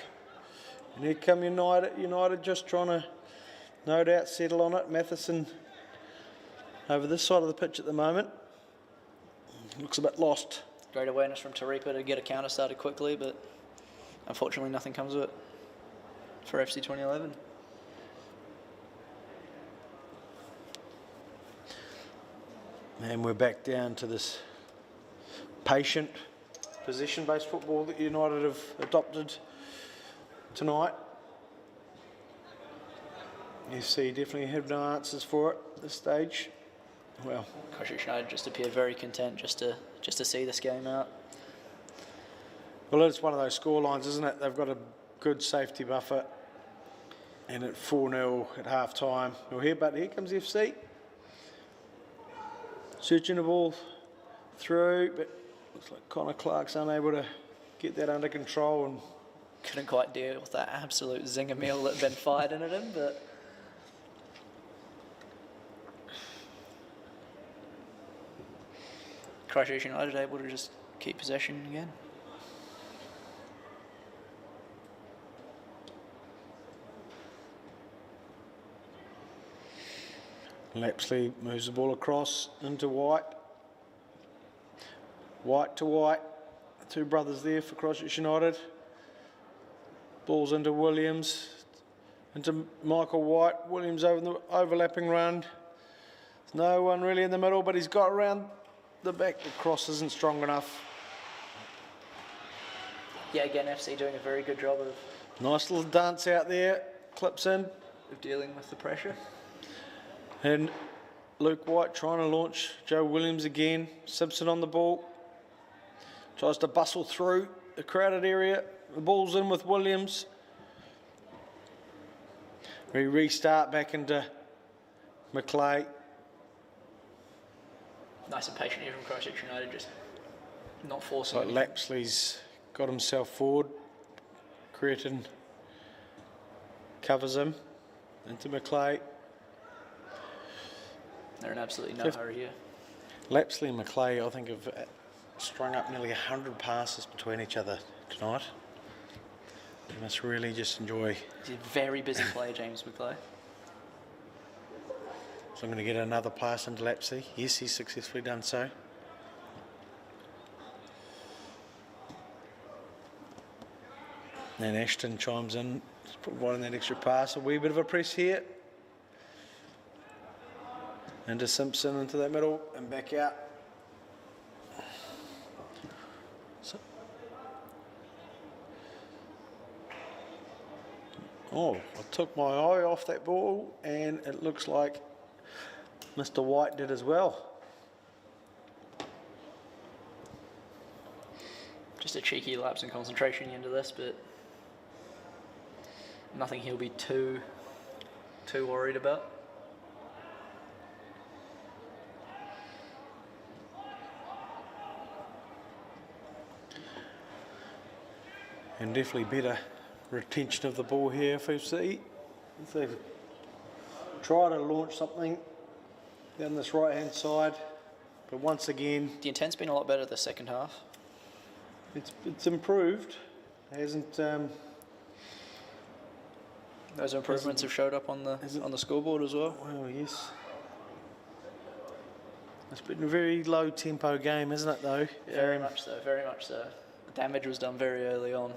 And here come United just trying to, no doubt, settle on it. Matheson over this side of the pitch at the moment. Looks a bit lost. Great awareness from Reta to get a counter started quickly, but unfortunately nothing comes of it for FC 2011. And we're back down to this patient possession-based football that United have adopted tonight. FC definitely have no answers for it at this stage. Well, Christchurch United just appeared very content just to see this game out. Well, it's one of those score lines, isn't it? They've got a good safety buffer, and at 4-0 at half time. Well, here comes FC. Searching the ball through, but looks like Connor Clark's unable to get that under control and couldn't quite deal with that absolute zinger meal that had been fired in at him, but Christchurch United able to just keep possession again. Lapsley moves the ball across into White. White to White. Two brothers there for Christchurch United. Ball's into Williams. Into Michael White. Williams over the overlapping run. There's no one really in the middle, but he's got around the back. The cross isn't strong enough. Yeah, again, FC doing a very good job of Nice little dance out there. Clips in. dealing with the pressure. And Luke White trying to launch Joe Williams again. Simpson on the ball. Tries to bustle through the crowded area. The ball's in with Williams. We restart back into Macleay. Nice and patient here from Christchurch United, just not forcing. Like Lapsley's got himself forward. Cretin covers him into Macleay. They're in absolutely no hurry here. Lapsley and Macleay, I think, have strung up nearly 100 passes between each other tonight. They must really just enjoy. He's a very busy player, James Macleay. So I'm going to get another pass into Lapsley. Yes, he's successfully done so. And Ashton chimes in, providing that extra pass. A wee bit of a press here. Into Simpson, into that middle, and back out. So, I took my eye off that ball, and it looks like Mr. White did as well. Just a cheeky lapse in concentration into this, but nothing he'll be too worried about. And definitely better retention of the ball here for FC. If they try to launch something down this right hand side, but once again, The intent's been a lot better the second half. It's improved. It hasn't. Those improvements have showed up on the scoreboard as well. Well, yes. It's been a very low tempo game, isn't it? Though. Very much so. Very much so. The damage was done very early on.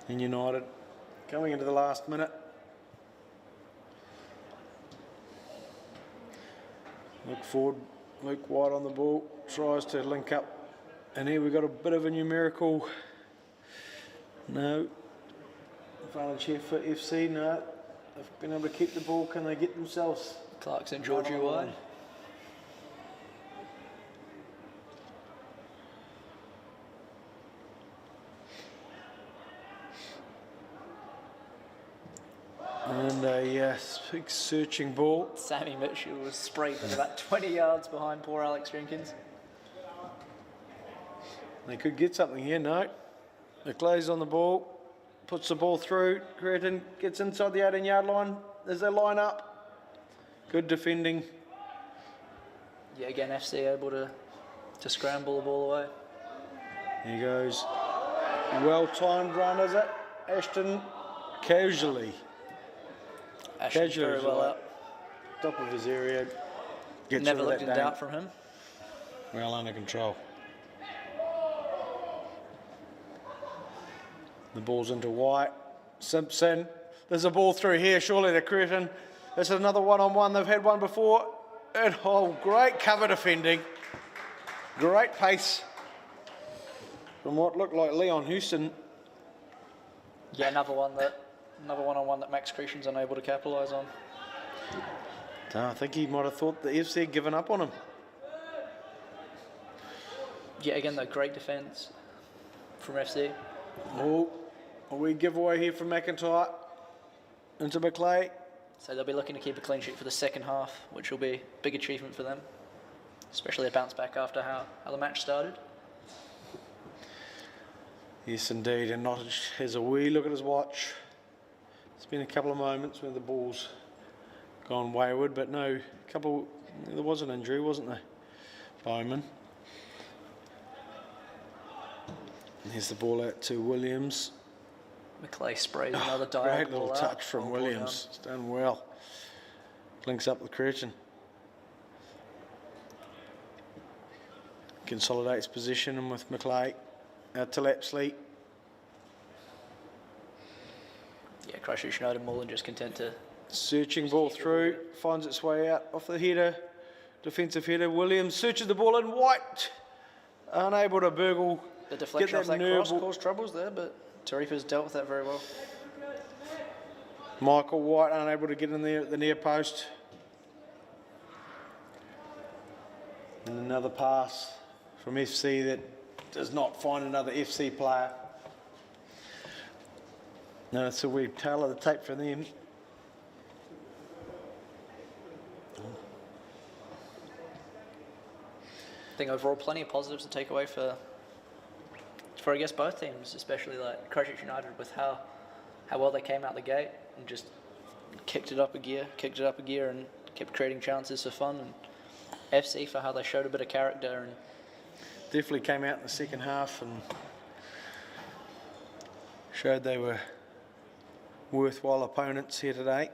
And United coming into the last minute. Look forward. Luke White on the ball, tries to link up, and here we've got a bit of a numerical. No, advantage here for FC. No, they've been able to keep the ball. Can they get themselves? Clarkson, Georgie wide. And a big searching ball. Sammy Mitchell was sprayed at about 20 yards behind poor Alex Jenkins. They could get something here, no. McLeay's on the ball, puts the ball through. Cretin gets inside the 18-yard line. There's their line up. Good defending. Yeah, again, FC able to scramble the ball away. Here goes. Well-timed run, is it? Ashton casually. Ashton very well out. Top of his area. Gets Never looked in doubt from him. Well under control. The ball's into White. Simpson. There's a ball through here, surely to Cretin. This is another one-on-one. They've had one before. And great cover defending. Great pace from what looked like Leon Houston. Yeah, another one-on-one that Max Cretion's unable to capitalise on. I think he might have thought the FC had given up on him. Yeah, again, though, great defence from FC. Oh, a wee giveaway here from McIntyre into McLeay. So they'll be looking to keep a clean sheet for the second half, which will be a big achievement for them, especially a bounce back after how the match started. Yes, indeed, and Nottage has a wee look at his watch. It's been a couple of moments where the ball's gone wayward, but no, there was an injury, wasn't there? Bowman. And here's the ball out to Williams. McLeay sprays another diagonal. Great little touch from Williams. It's done well. Links up with Cretin. Consolidates position and with McLeay. Out to Lapsley. Yeah, Christchurch United more than just content to... Searching ball through. Finds its way out off the header. Defensive header. Williams searches the ball in. White. Unable to burgle. The deflection of that cross caused troubles there, but Tarifa's dealt with that very well. Michael White unable to get in there at the near post. And another pass from FC that does not find another FC player. No, it's a wee tail of the tape for them. I think overall plenty of positives to take away for I guess both teams, especially like Christchurch United with how well they came out the gate and just kicked it up a gear and kept creating chances for fun, and FC for how they showed a bit of character and definitely came out in the second half and showed they were worthwhile opponents here today.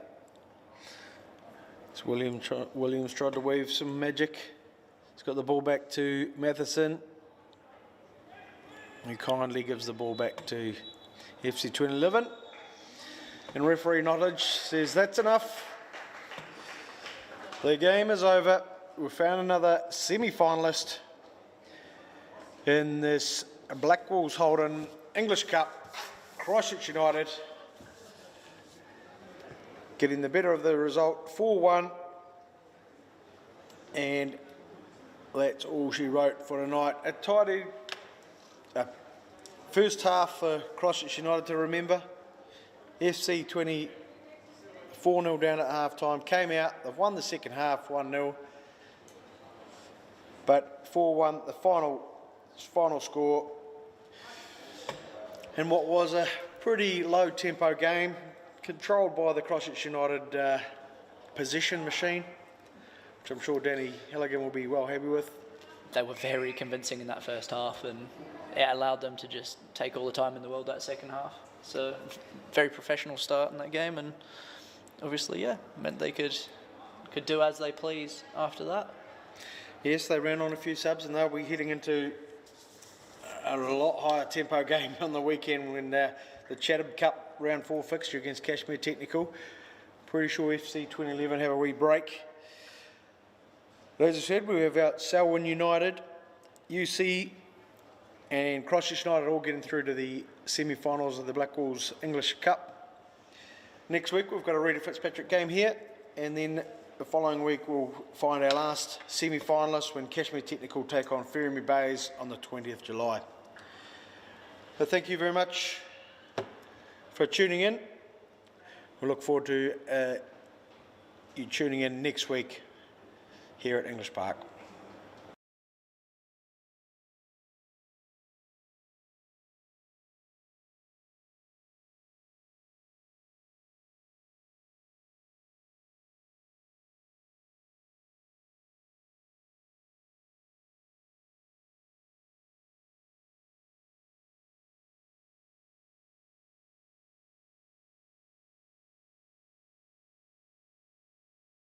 It's Williams tried to weave some magic. He's got the ball back to Matheson, who kindly gives the ball back to FC 2011. And referee Nottage says that's enough. The game is over. We've found another semi-finalist in this Blackwells Holden English Cup. Christchurch United getting the better of the result, 4-1. And that's all she wrote for tonight. A tidy first half for Christchurch United to remember. FC 4-0 down at half time. Came out, they've won the second half 1-0. But 4-1, the final score. And what was a pretty low tempo game, controlled by the Christchurch United possession machine, which I'm sure Danny Halligan will be well happy with. they were very convincing in that first half, and it allowed them to just take all the time in the world that second half. So very professional start in that game, and obviously, meant they could do as they please after that. Yes, they ran on a few subs, and they'll be heading into a lot higher tempo game on the weekend when the Chatham Cup round 4 fixture against Kashmir Technical. Pretty sure FC 2011 have a wee break. As I said, we have out Selwyn United, UC and Christchurch United all getting through to the semi-finals of the Blackwells English Cup. Next week we've got a Reta Fitzpatrick game here, and then the following week we'll find our last semi-finalists when Kashmir Technical take on Ferriby Bays on the 20th July. So thank you very much for tuning in. We look forward to you tuning in next week here at English Park.